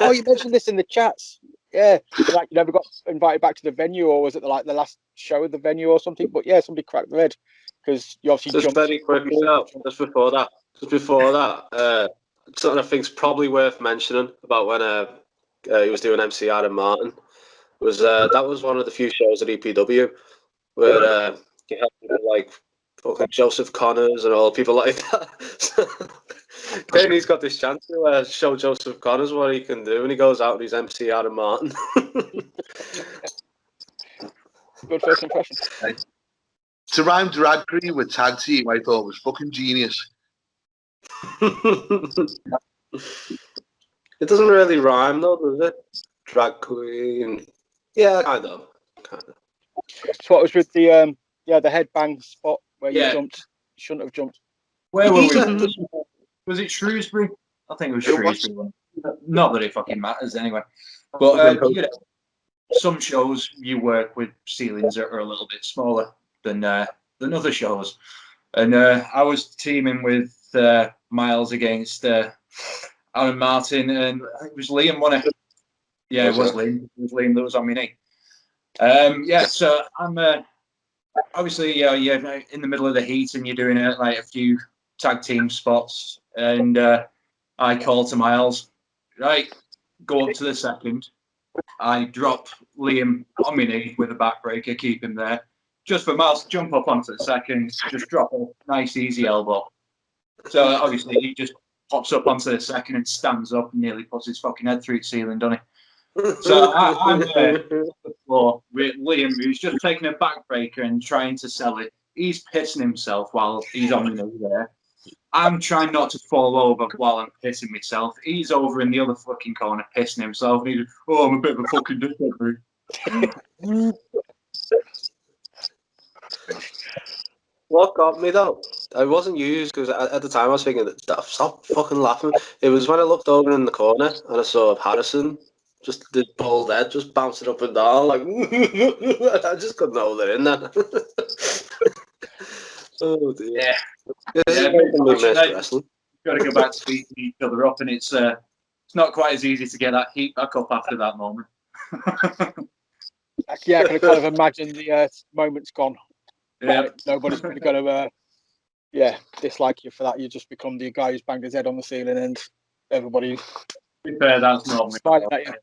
Oh, you mentioned this in the chats. Yeah, like you never got invited back to the venue, or was it the last show of the venue or something? But yeah, somebody cracked the head because you obviously just very quickly now. Just before that, something I think's probably worth mentioning about when he was doing MC Adam Martin was that was one of the few shows at EPW where you had like fucking Joseph Connors and all people like that. Kenny's got this chance to show Joseph Connors what he can do, and he goes out and he's MC Adam Martin. Good first impression. To rhyme drag queen with tag team, I thought was fucking genius. It doesn't really rhyme though, does it? Drag queen. Yeah, kind of. So what was with the headbang spot where you jumped? You shouldn't have jumped. Where were we? Was it Shrewsbury? I think it was Shrewsbury. Not that it fucking matters anyway. But some shows you work with ceilings that are a little bit smaller than other shows, and I was teaming with Miles against Aaron Martin, and it was Liam, wasn't it? Yeah, it was Liam. It was Liam that was on my knee. So I'm obviously in the middle of the heat, and you're doing like a few tag team spots, and I call to Miles, right, go up to the second. I drop Liam on my knee with a backbreaker, keep him there. Just for Miles to jump up onto the second, just drop a nice easy elbow. So obviously he just pops up onto the second and stands up and nearly puts his fucking head through the ceiling, doesn't he? So I'm there on the floor with Liam, who's just taking a backbreaker and trying to sell it. He's pissing himself while he's on the knee there. I'm trying not to fall over while I'm pissing myself. He's over in the other fucking corner pissing himself. And he's, I'm a bit of a fucking dickhead. What got me though? I wasn't used because at the time I was thinking, stop fucking laughing. It was when I looked over in the corner and I saw Harrison, just the bald head, just bouncing up and down like. I just couldn't hold it in then. Oh dear. Wrestling. Got to go back to beating each other up, and it's not quite as easy to get that heat back up after that moment. Yeah, I can kind of imagine the moment's gone. Yeah, nobody's going to dislike you for that. You just become the guy who's banged his head on the ceiling, and everybody. To be fair, that's normally smiling at you.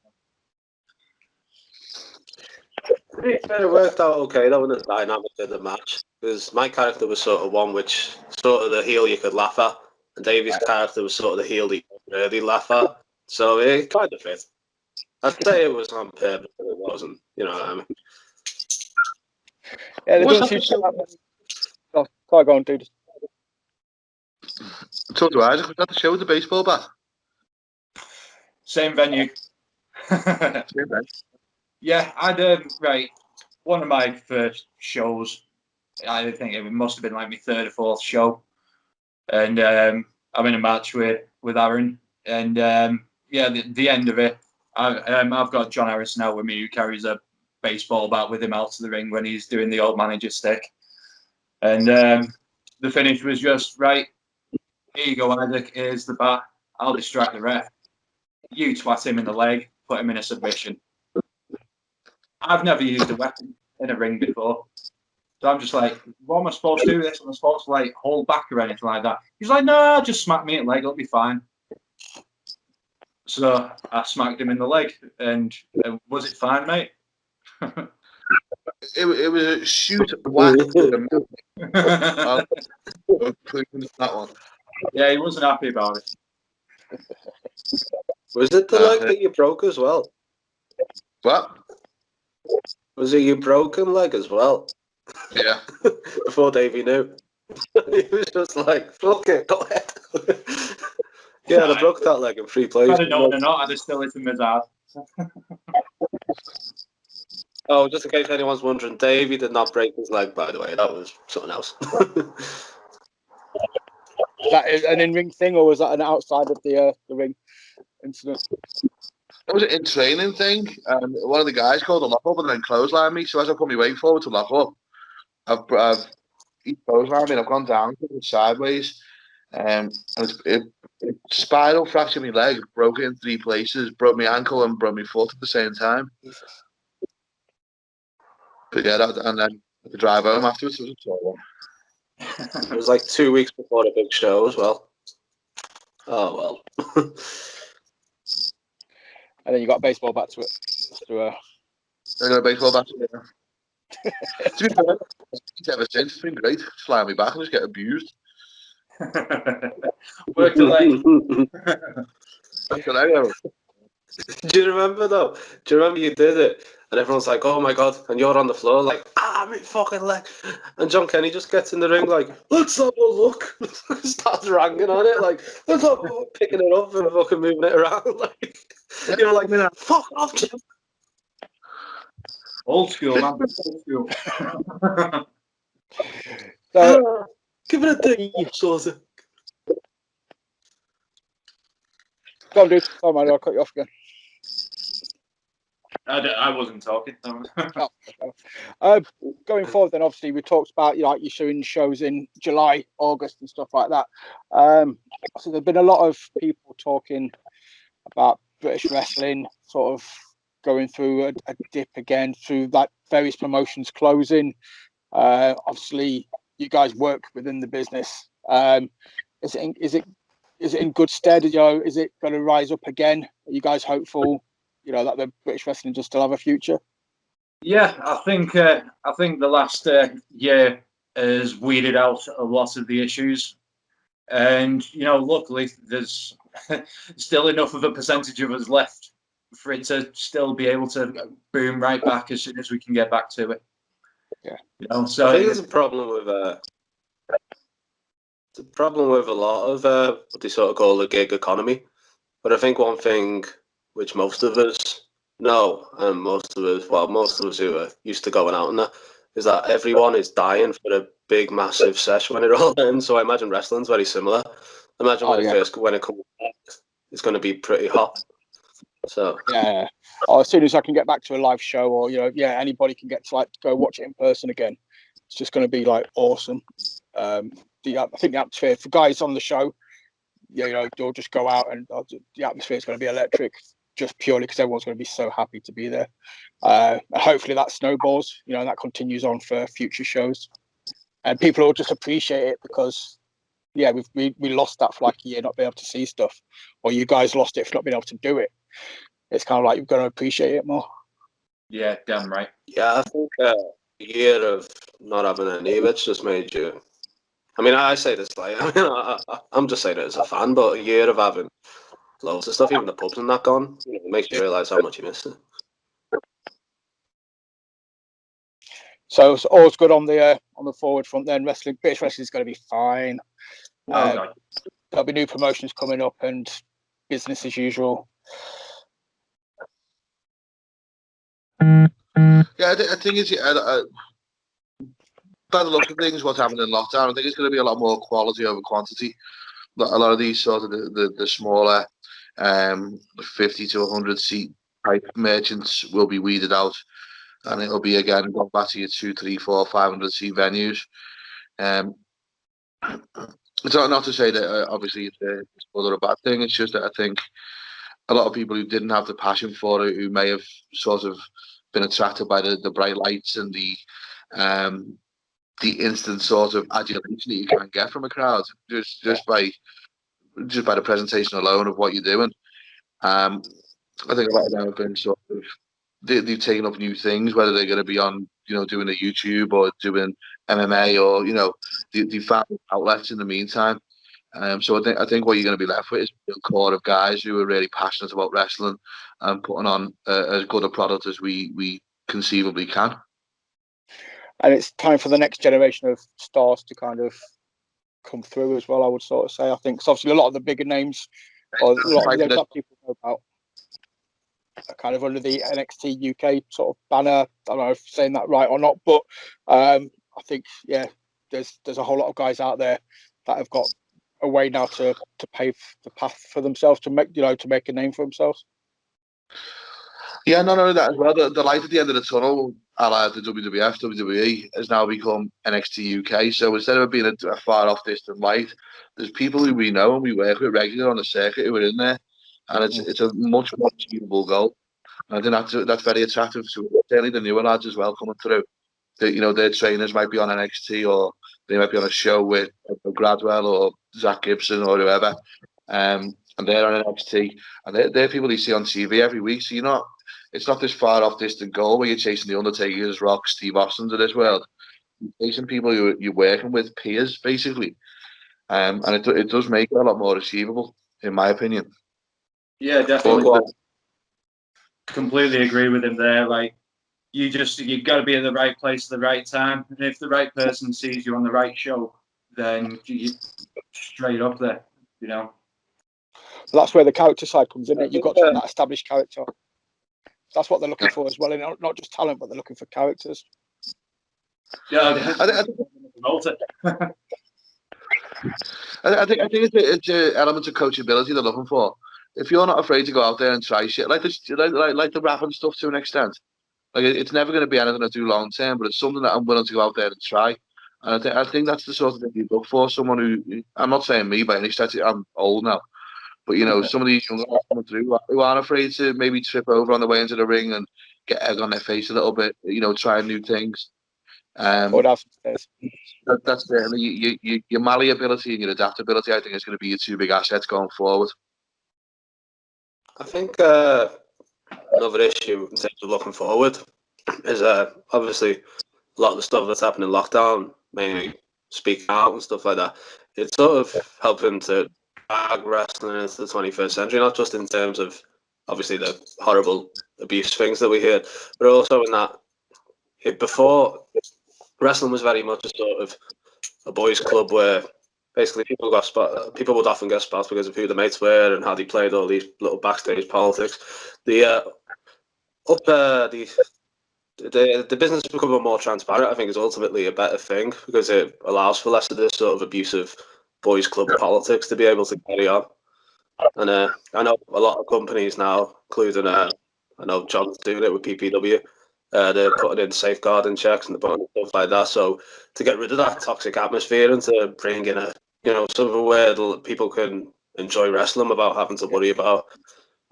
To be fair, it worked out okay though in the dynamic of the match, because my character was sort of one which sort of the heel you could laugh at, and Davey's character was sort of the heel you could really laugh at. So it kind of fit. I'd say it was on purpose, but it wasn't. You know what I mean? Yeah, they don't seem to. Sorry, go on, dude. So do I. Was that the show with the baseball bat? Same venue. Yeah, I'd right. One of my first shows, I think it must have been like my third or fourth show, and I'm in a match with Aaron, and the end of it, I've got John Harrison out with me who carries a baseball bat with him out to the ring when he's doing the old manager stick, and the finish was just right. Here you go, Isaac. Here's the bat. I'll distract the ref. You twat him in the leg. Put him in a submission. I've never used a weapon in a ring before. So I'm just like, what am I supposed to do this? Am I supposed to like hold back or anything like that? He's like, no, just smack me in the leg, it'll be fine. So I smacked him in the leg, and was it fine, mate? It was a shoot whack. That one. Yeah, he wasn't happy about it. Was it the leg that you broke as well? What? Was it your broken leg as well? Yeah. Before Davey knew. He was just like, fuck it, go ahead. Yeah, I broke that leg in 3 places. I'd have known or not, I'd have still hit him with that. Oh, just in case anyone's wondering, Davey did not break his leg, by the way. That was something else. Is that an in-ring thing, or was that an outside of the ring incident? It was an in-training thing, and one of the guys called a lock up and then clotheslined me. So as I put my weight forward to lock up, he clotheslined me and I've gone down sideways, and it spiral fractured my leg, broke it in 3 places, broke my ankle and broke my foot at the same time. But yeah, and then I could drive home afterwards. It was a tall one. It was like 2 weeks before the big show as well. Oh well. And then you got a baseball bat to it. I got a baseball bat. Yeah. To be fair, ever since it's been great. Flying me back and just get abused. Work the leg. Do you remember though? Do you remember you did it? And everyone's like, "Oh my god!" And you're on the floor like, my fucking leg. And John Kenny just gets in the ring like, "Let's have a look." Starts ranging on it like, "Let's have a look," picking it up and fucking moving it around like, you're like, "Fuck off, Jim." Old school, man. Old school. So, Give it a dig, sort of. go on, dude. Sorry, man, I'll cut you off again. I wasn't talking. Going forward, then obviously we talked about you're showing shows in July, August, and stuff like that. So there've been a lot of people talking about British wrestling sort of going through a dip again through that various promotions closing. Obviously, you guys work within the business. Is it in good stead? Is it going to rise up again? Are you guys hopeful? That the British wrestling does still have a future? Yeah, I think the last year has weeded out a lot of the issues, and luckily there's still enough of a percentage of us left for it to still be able to boom right back as soon as we can get back to it. Yeah. So I think there's a problem with a lot of what they sort of call the gig economy. But I think one thing which most of us know, and most of us who are used to going out and that, is that everyone is dying for a big, massive sesh when it all ends. So I imagine wrestling's very similar. Imagine when it comes back, it's going to be pretty hot. So yeah. As soon as I can get back to a live show, or anybody can get to go watch it in person again, it's just going to be awesome. I think the atmosphere for guys on the show, you'll just go out and the atmosphere is going to be electric, just purely because everyone's going to be so happy to be there. And hopefully that snowballs, and that continues on for future shows, and people will just appreciate it because, we lost that for a year, not being able to see stuff, or you guys lost it for not being able to do it. It's kind of like you've got to appreciate it more. Yeah, damn right. yeah, I think a year of not having any of it's just made you. I mean, I say this I'm just saying it as a fan, but a year of having loads of stuff, even the pubs and that gone, it makes you realise how much you missed it. So it's always good on the forward front. Then British wrestling is going to be fine. There'll be new promotions coming up and business as usual. Yeah, I think it's by the look of things, what's happening in lockdown, I think it's going to be a lot more quality over quantity. A lot of these sort of the smaller 50 to 100 seat type merchants will be weeded out, and it'll be again going back to your 2, 3, 4, 500 seat venues. It's not to say that obviously it's good or a bad thing. It's just that I think a lot of people who didn't have the passion for it, who may have sort of been attracted by the bright lights and the instant sort of adulation that you can get from a crowd just by the presentation alone of what you're doing. I think a lot of them have been sort of they've taken up new things, whether they're going to be on doing a YouTube or doing MMA or they found outlets in the meantime. So I think what you're going to be left with is a core of guys who are really passionate about wrestling and putting on as good a product as we conceivably can. And it's time for the next generation of stars to kind of come through as well, I would sort of say. I think so obviously a lot of the bigger names, or a lot of the names that people know about, are kind of under the NXT UK sort of banner. I don't know if I'm saying that right or not, but I think there's a whole lot of guys out there that have got a way now to pave the path for themselves, to make a name for themselves. Yeah, not only that as well, the light at the end of the tunnel, a la the WWF, WWE, has now become NXT UK. So instead of it being a far off distant light, there's people who we know and we work with regularly on the circuit who are in there, and it's a much more achievable goal. And I think that's very attractive to certainly the newer lads as well coming through. That their trainers might be on NXT or they might be on a show with Gradwell or Zach Gibson or whoever, and they're on NXT, and they're people you see on TV every week. So it's not this far off distant goal where you're chasing the Undertakers, Rock, Steve Austin's of this world. You're chasing people you're working with, peers, basically. and it does make it a lot more achievable, in my opinion. Yeah, definitely. But, Completely agree with him there. Like, you got to be at the right place at the right time, and if the right person sees you on the right show, then you straight up there. You know. But that's where the character side comes in. You've got to have that established character. That's what they're looking for as well, and not just talent, but they're looking for characters. Yeah, I think it's an element of coachability they're looking for. If you're not afraid to go out there and try shit like this, like the rapping stuff to an extent, like it's never going to be anything I do long term, but it's something that I'm willing to go out there and try. And I think that's the sort of thing you look for. Someone who, I'm not saying me by any stretch, I'm old now, but you know, some of these young guys coming through who aren't afraid to maybe trip over on the way into the ring and get egg on their face a little bit, you know, trying new things. That's certainly your malleability and your adaptability. I think is going to be your two big assets going forward. I think another issue in terms of looking forward is obviously a lot of the stuff that's happened in lockdown, mainly speaking out and stuff like that. It's sort of helping to drag wrestling into the 21st century, not just in terms of obviously the horrible abuse things that we hear, but also in that before wrestling was very much a sort of a boys' club where basically people would often get spots because of who the mates were and how they played all these little backstage politics. The business becoming more transparent, I think, is ultimately a better thing because it allows for less of this sort of abusive boys' club politics to be able to carry on. And I know a lot of companies now, including I know John's doing it with PPW. They're putting in safeguarding checks and they're putting stuff like that. So to get rid of that toxic atmosphere and to bring in something where people can enjoy wrestling without having to worry about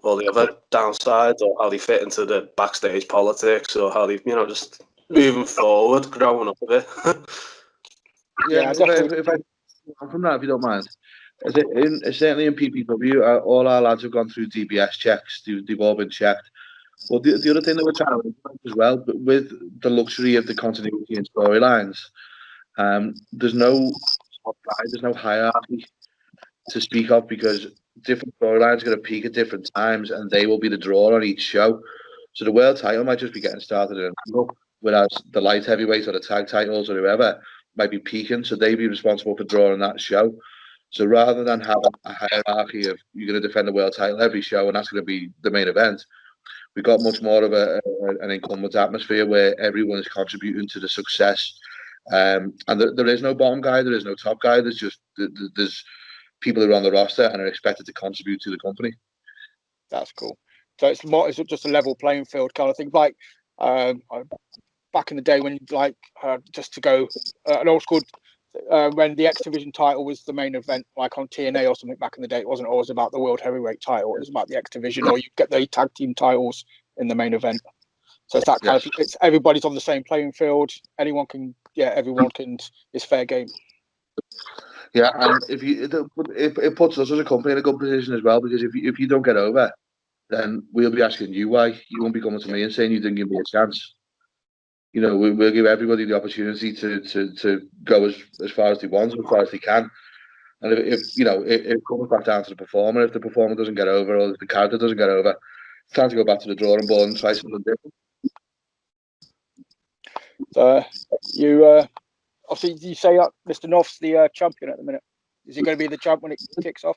all the other downsides or how they fit into the backstage politics or how they, just moving forward, growing up a bit. Yeah, definitely. If I from that, if you don't mind. Certainly in PPW, all our lads have gone through DBS checks. They've all been checked. Well, the other thing that we're trying to implement as well, but with the luxury of the continuity in storylines, there's no hierarchy to speak of because different storylines are going to peak at different times and they will be the draw on each show. So the world title might just be getting started in Angle, whereas the light heavyweight or the tag titles or whoever might be peaking, so they'd be responsible for drawing that show. So rather than having a hierarchy of you're going to defend the world title every show and that's going to be the main event, we've got much more of an incumbent atmosphere where everyone is contributing to the success. And there is no bottom guy, there is no top guy. There's people who are on the roster and are expected to contribute to the company. That's cool. So it's just a level playing field kind of thing. Like back in the day when just to go an old school when the X Division title was the main event, like on TNA or something back in the day, it wasn't always about the World Heavyweight title. It was about the X Division, or you get the tag team titles in the main event. So it's that kind of. It's everybody's on the same playing field. Everyone can. It's fair game. Yeah, and it puts us as a company in a good position as well because if you don't get over, then we'll be asking you why. You won't be coming to me and saying you didn't give me a chance. You know, we'll give everybody the opportunity to go as far as they want, as far as they can. And if it comes back down to the performer, if the performer doesn't get over or if the character doesn't get over, it's time to go back to the drawing board and try something different. Obviously, you say Mr. North's the champion at the minute. Is he going to be the champ when it kicks off?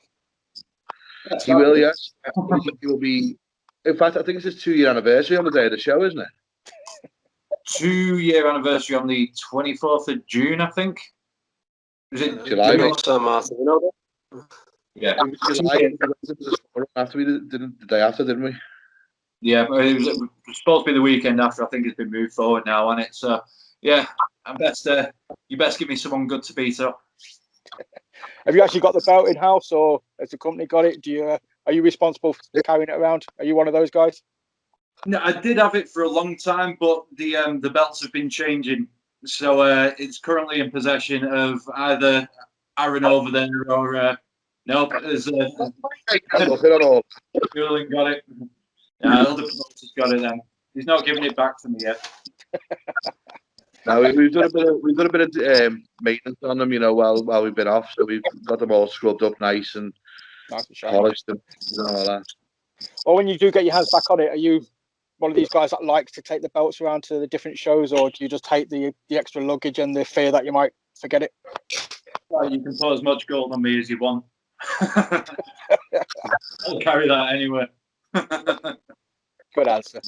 He will, yes. He will be. In fact, I think it's his 2-year anniversary on the day of the show, isn't it? 2-year anniversary on the 24th of June, I think. Was it July? Yeah. July. After we did the day after, didn't we? Yeah, but it was supposed to be the weekend after. I think it's been moved forward now, and it's yeah. You best give me someone good to beat up. Have you actually got the belt in house, or has the company got it? Are you responsible for carrying it around? Are you one of those guys? No, I did have it for a long time, but the belts have been changing, so it's currently in possession of either Aaron over there or nope. There's Julian got it. Other promoters got it. Then he's not giving it back to me yet. Now we've done a bit of maintenance on them, while we've been off. So we've got them all scrubbed up nice and Nice and shiny. polished and all that. Or when you do get your hands back on it, are you one of these guys that likes to take the belts around to the different shows, or do you just hate the extra luggage and the fear that you might forget it? Well, you can put as much gold on me as you want. I'll carry that anywhere. Good answer.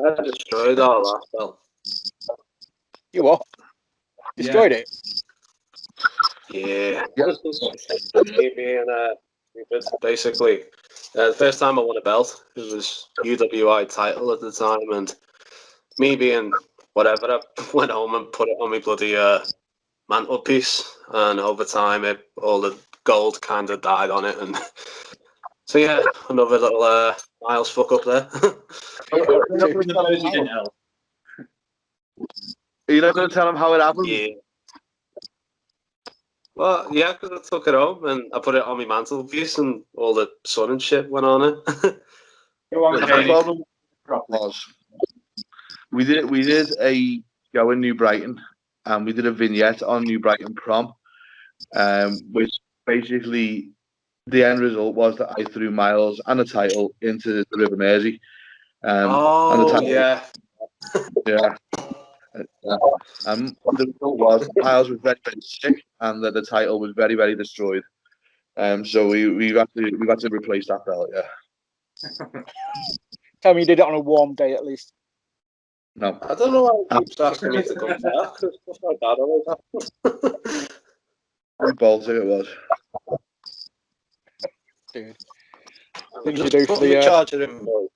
I destroyed all that belt. You what? Destroyed it? Yeah. Maybe basically, the first time I won a belt, it was UWI title at the time, and me being whatever, I went home and put it on my bloody mantelpiece, and over time, all the gold kind of died on it, and so yeah, another little Miles fuck up there. You're not going to tell him how it happened? Yeah. Well, yeah, because I took it home and I put it on my mantelpiece, and all the sun and shit went on it. The problem was we did a show in New Brighton, and we did a vignette on New Brighton Prom, which basically the end result was that I threw Miles and the title into the River Mersey. And the title, yeah. Yeah. The result was Miles was very, very sick, and the title was very, very destroyed. So we've had to replace that belt. Yeah. Tell me you did it on a warm day at least. No. I don't know why he keeps asking me to come back, because stuff like that always happens. Baltic it was. Dude. Things you do for Put the the charger in, boy.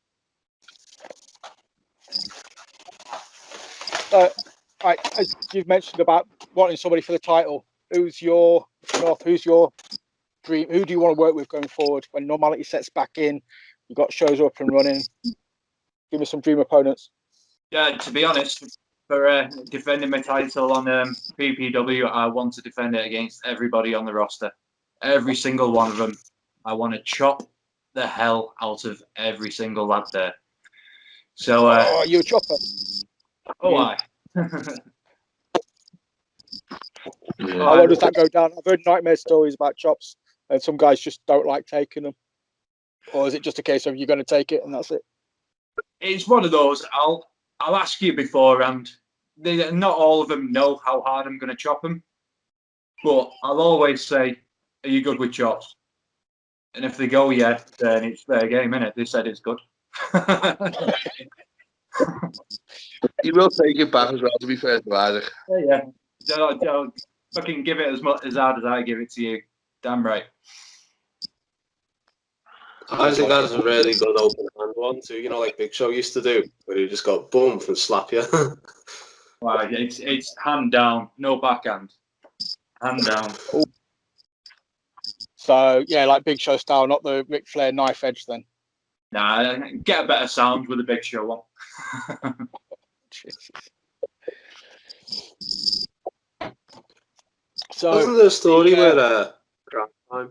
Right, as you've mentioned about wanting somebody for the title, who's your dream? Who do you want to work with going forward when normality sets back in? You got shows up and running. Give me some dream opponents. Yeah, to be honest, for defending my title on PPW, I want to defend it against everybody on the roster. Every single one of them. I want to chop the hell out of every single lad there. So, you're a chopper. I. How does that go down? I've heard nightmare stories about chops, and some guys just don't like taking them. Or is it just a case of you're going to take it and that's it? It's one of those. I'll ask you beforehand. Not all of them know how hard I'm going to chop them, but I'll always say, "Are you good with chops?" And if they go, "Yeah," then it's their game, innit? They said it's good. He will take it back as well, to be fair to Isaac. Yeah. Don't fucking give it as hard as I give it to you. Damn right. Isaac has a really good open hand one too, like Big Show used to do, where he just go boom and slap you. Wow, it's hand down, no backhand. Hand down. So yeah, like Big Show style, not the Ric Flair knife edge then. Nah, get a better sound with a Big Show one. Jesus. So wasn't there a story where crime time?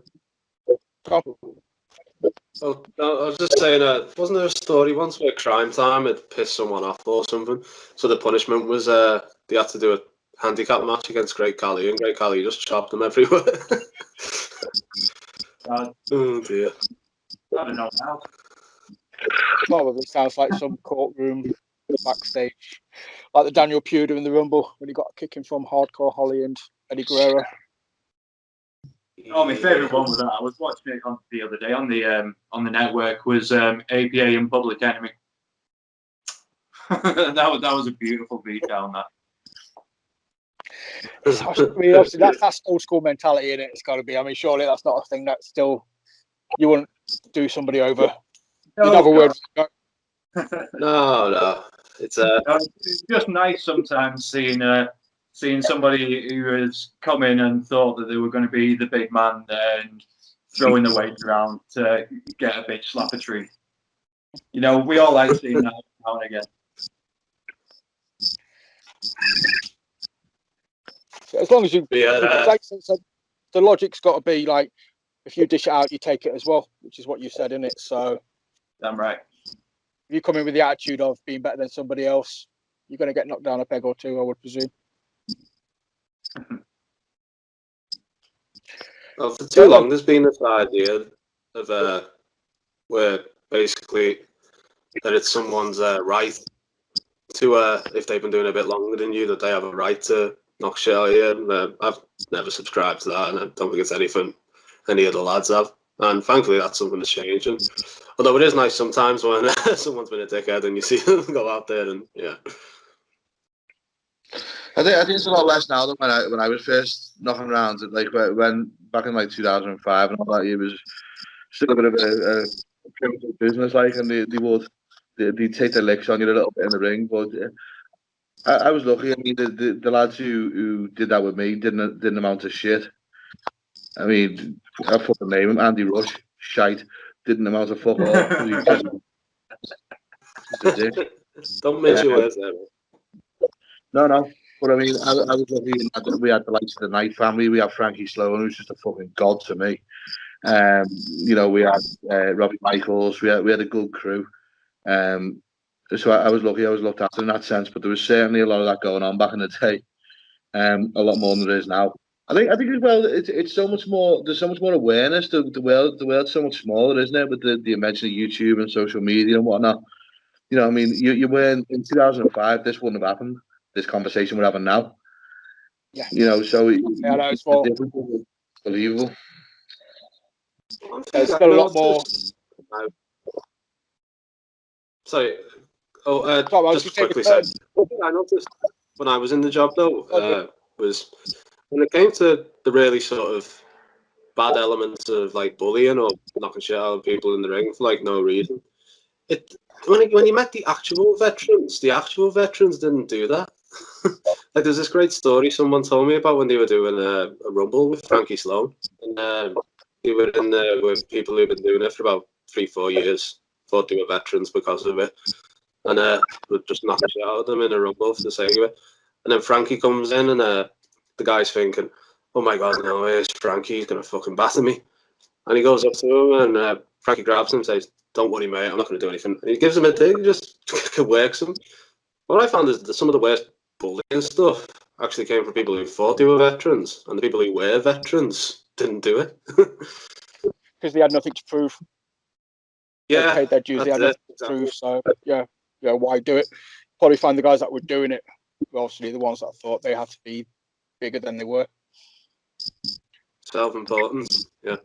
Oh, no, I was just saying, wasn't there a story once where Crime Time had pissed someone off or something? So the punishment was they had to do a handicap match against Great Khali, and Great Khali just chopped them everywhere. Oh dear. I don't know now. probably sounds like some courtroom backstage, like the Daniel Puder in the Rumble when he got a kicking from Hardcore Holly and Eddie Guerrero. Oh, my favourite one was that. I was watching it on the other day on the network was APA and Public Enemy. that was a beautiful beat down that. I mean, obviously that's old school mentality in it. It's got to be. I mean, surely that's not a thing that still you wouldn't do somebody over. You'd have a word. No, it's it's just nice sometimes seeing somebody who has come in and thought that they were going to be the big man and throwing the weight around to get a bitch slap a tree. We all like seeing that now and again. So as long as you, yeah, so the logic's got to be like, if you dish it out, you take it as well, which is what you said, isn't it? So, Damn right. if you come in with the attitude of being better than somebody else, you're going to get knocked down a peg or two, I would presume. Well, for too long, there's been this idea of where basically that it's someone's right to, if they've been doing it a bit longer than you, that they have a right to knock shit out of you. And, I've never subscribed to that, and I don't think it's anything any of the lads have. And thankfully, that's something that's changing. Although it is nice sometimes when someone's been a dickhead and you see them go out there and, yeah. I think it's a lot less now than when I was first knocking around. Like when back in like 2005 and all that, it was still a bit of a primitive business, like, and they'd take their licks on you a little bit in the ring. But I was lucky. I mean, the lads who did that with me didn't amount to shit. I mean, I fucking name him, Andy Rush, shite, didn't amount to fuck all. Just a dick. Don't mention words there. No. But I mean, I was lucky in that we had the likes of the Knight family. We had Frankie Sloan, who's just a fucking god to me. You know, we had Robbie Michaels. We had a good crew. So I was lucky. I was looked after in that sense. But there was certainly a lot of that going on back in the day. A lot more than there is now. I think as well. It's so much more. There's so much more awareness. The world's so much smaller, isn't it? With the invention of YouTube and social media and whatnot. You know, I mean, you were in 2005. This wouldn't have happened. This conversation we're having now. Yeah. You know, so it's well. the difference is unbelievable. There's still a lot more. Sorry. Just quickly say, said. One thing I noticed when I was in the job though was when it came to the really sort of bad elements of like bullying or knocking shit out of people in the ring for like no reason. When you met the actual veterans didn't do that. Like there's this great story someone told me about when they were doing a rumble with Frankie Sloan, and they were in there with people who've been doing it for about 3-4 years. Thought they were veterans because of it, and would just knock shit out of them in a rumble for the sake of it. And then Frankie comes in, and the guy's thinking, "Oh my God, no, it's Frankie. He's gonna fucking batter me." And he goes up to him, and Frankie grabs him and says, "Don't worry, mate. I'm not going to do anything." And he gives him a dig, just works him. What I found is that some of the worst bullying stuff actually came from people who thought they were veterans, and the people who were veterans didn't do it. Because they had nothing to prove. Yeah, they paid their dues. They had nothing to prove. So yeah, why do it? Probably find the guys that were doing it were obviously the ones that thought they had to be bigger than they were. Self-importance. Yeah.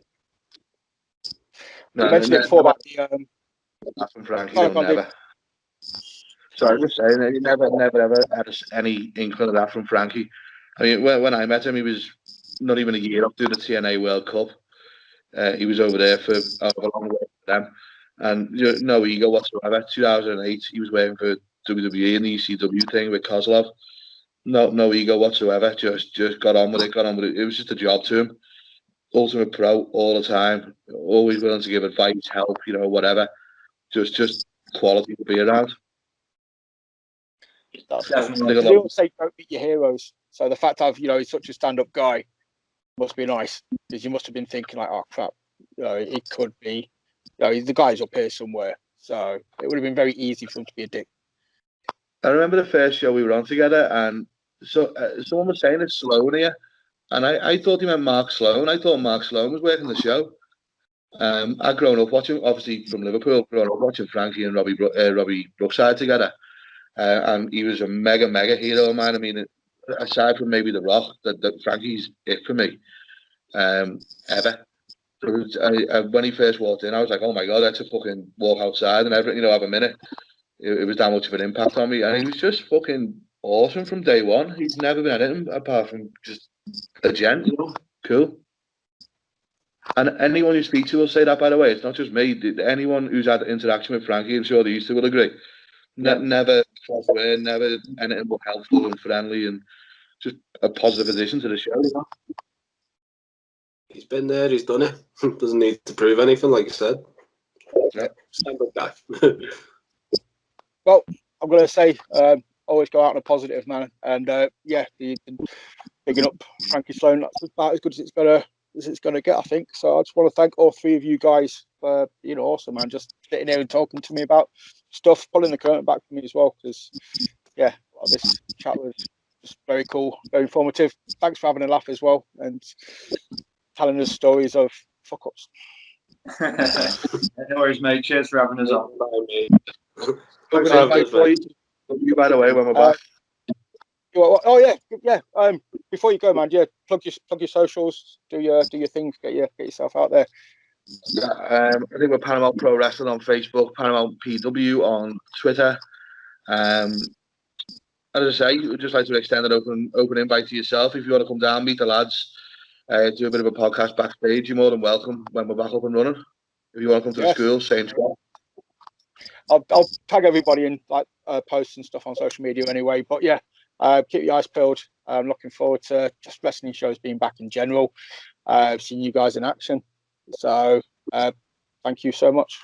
You mentioned it before about the from Frankie, never. So I was just saying that he never ever had any inkling of that from Frankie. I mean, when I met him, he was not even a year up doing the TNA World Cup. He was over there for a long way for them, and no ego whatsoever. 2008, he was working for WWE and the ECW thing with Kozlov. No ego whatsoever. Just got on with it. It was just a job to him. Ultimate pro all the time. Always willing to give advice, help, whatever. Just quality to be around. That's definitely. They all say don't meet your heroes. So the fact of he's such a stand-up guy must be nice, because you must have been thinking like, oh crap, it could be, the guy's up here somewhere. So it would have been very easy for him to be a dick. I remember the first show we were on together, and so someone was saying it's Sloan here, and I thought he meant Mark Sloan. I thought Mark Sloan was working the show. I'd grown up watching, obviously from Liverpool, watching Frankie and Robbie Brookside together. And he was a mega hero of mine. I mean, aside from maybe The Rock, that Frankie's it for me, ever. So when he first walked in, I was like, oh my God, that's a fucking walk outside and everything, have a minute. It was that much of an impact on me. And he was just fucking awesome from day one. He's never been anything apart from just a gent, cool. And anyone you speak to will say that, by the way. It's not just me. Anyone who's had interaction with Frankie, I'm sure these two will agree. Never software, never anything but helpful and friendly, and just a positive addition to the show. He's been there, he's done it. Doesn't need to prove anything, like you said. Yeah. Stand-up guy. Well, I'm going to say, always go out on a positive, man. And bigging up Frankie Sloan, that's about as good as it's going to get, I think. So I just want to thank all three of you guys for being awesome, man. Just sitting here and talking to me about stuff, pulling the curtain back for me as well, because yeah, a lot of this chat was just very cool, very informative. Thanks for having a laugh as well and telling us stories of fuck ups. No worries, mate. Cheers for having us on. Open Thanks, invite for mate. you, by the way, when we're back. Oh yeah. Before you go, man, yeah, plug your socials, do your thing, get yourself out there. Yeah, I think we're Paramount Pro Wrestling on Facebook, Paramount PW on Twitter. As I say, we'd just like to extend an open invite to yourself. If you want to come down, meet the lads, do a bit of a podcast backstage, you're more than welcome when we're back up and running. If you want to come to the school, same spot. I'll tag everybody in like posts and stuff on social media anyway. But yeah, keep your eyes peeled. I'm looking forward to just wrestling shows being back in general. Seeing you guys in action. So thank you so much.